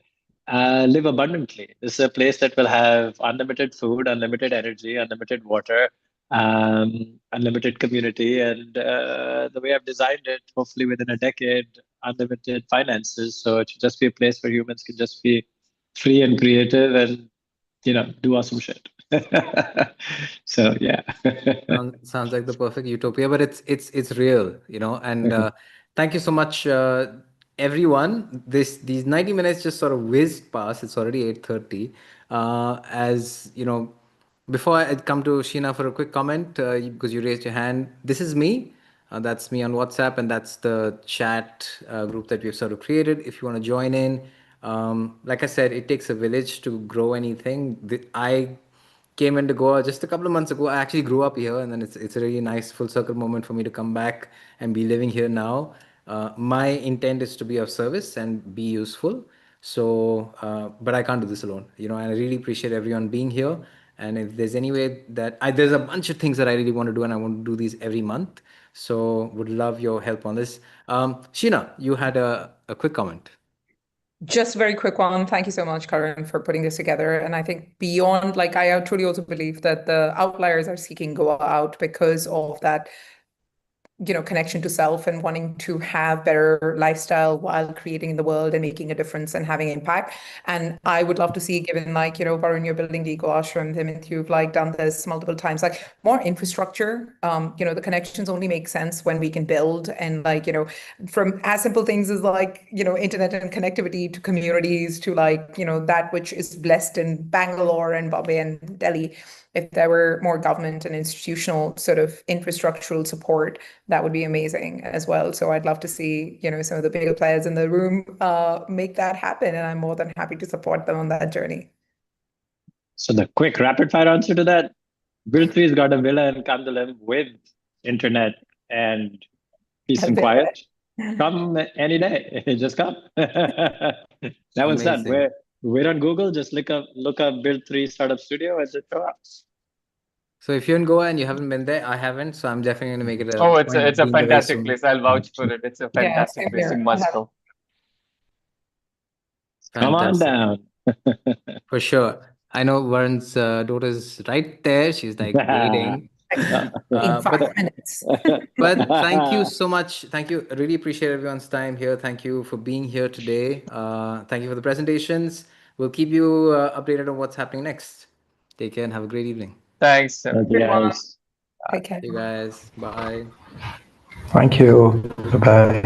live abundantly. This is a place that will have unlimited food, unlimited energy, unlimited water, unlimited community, and the way I've designed it, hopefully within a decade, unlimited finances. So it should just be a place where humans can just be free and creative and do awesome shit. So yeah. Sounds like the perfect utopia, but it's real, and thank you so much, everyone. These 90 minutes just sort of whizzed past. It's already 8:30. As you know, before I come to Sheena for a quick comment, because you raised your hand, this is me. That's me on WhatsApp, and that's the chat group that we've sort of created. If you want to join in, like I said, it takes a village to grow anything. I came into Goa just a couple of months ago. I actually grew up here, and then it's a really nice full circle moment for me to come back and be living here now. My intent is to be of service and be useful. So, but I can't do this alone, and I really appreciate everyone being here. And if there's any way that there's a bunch of things that I really want to do, and I want to do these every month. So, would love your help on this. Sheena, you had a quick comment. Just a very quick one. Thank you so much, Karan, for putting this together. And I think beyond, like, I truly also believe that the outliers are seeking Goa out because of that connection to self and wanting to have better lifestyle while creating in the world and making a difference and having impact. And I would love to see, given Varun, you're building the Eco Ashram, Dhimant, you've done this multiple times, more infrastructure. The connections only make sense when we can build and from as simple things as internet and connectivity to communities to that which is blessed in Bangalore and Bombay and Delhi. If there were more government and institutional sort of infrastructural support, that would be amazing as well. So I'd love to see, some of the bigger players in the room make that happen. And I'm more than happy to support them on that journey. So the quick rapid fire answer to that, Bill 3's got a villa in Kandalam with internet and peace and quiet. Come any day. Just come. That one's done. We're on Google. Just look up Build 3 Startup Studio and just show up. So if you're in Goa and you haven't been there, I haven't. So I'm definitely going to make it a. Oh, it's a fantastic place. I'll vouch for it. It's a fantastic place. You must go. Come on down. For sure. I know Varun's daughter's right there. She's waiting. In 5 minutes. But thank you so much. Thank you. I really appreciate everyone's time here. Thank you for being here today. Thank you for the presentations. We'll keep you updated on what's happening next. Take care and have a great evening. Thanks. Thank you, guys. Take care. You guys. Bye. Thank you. Bye-bye.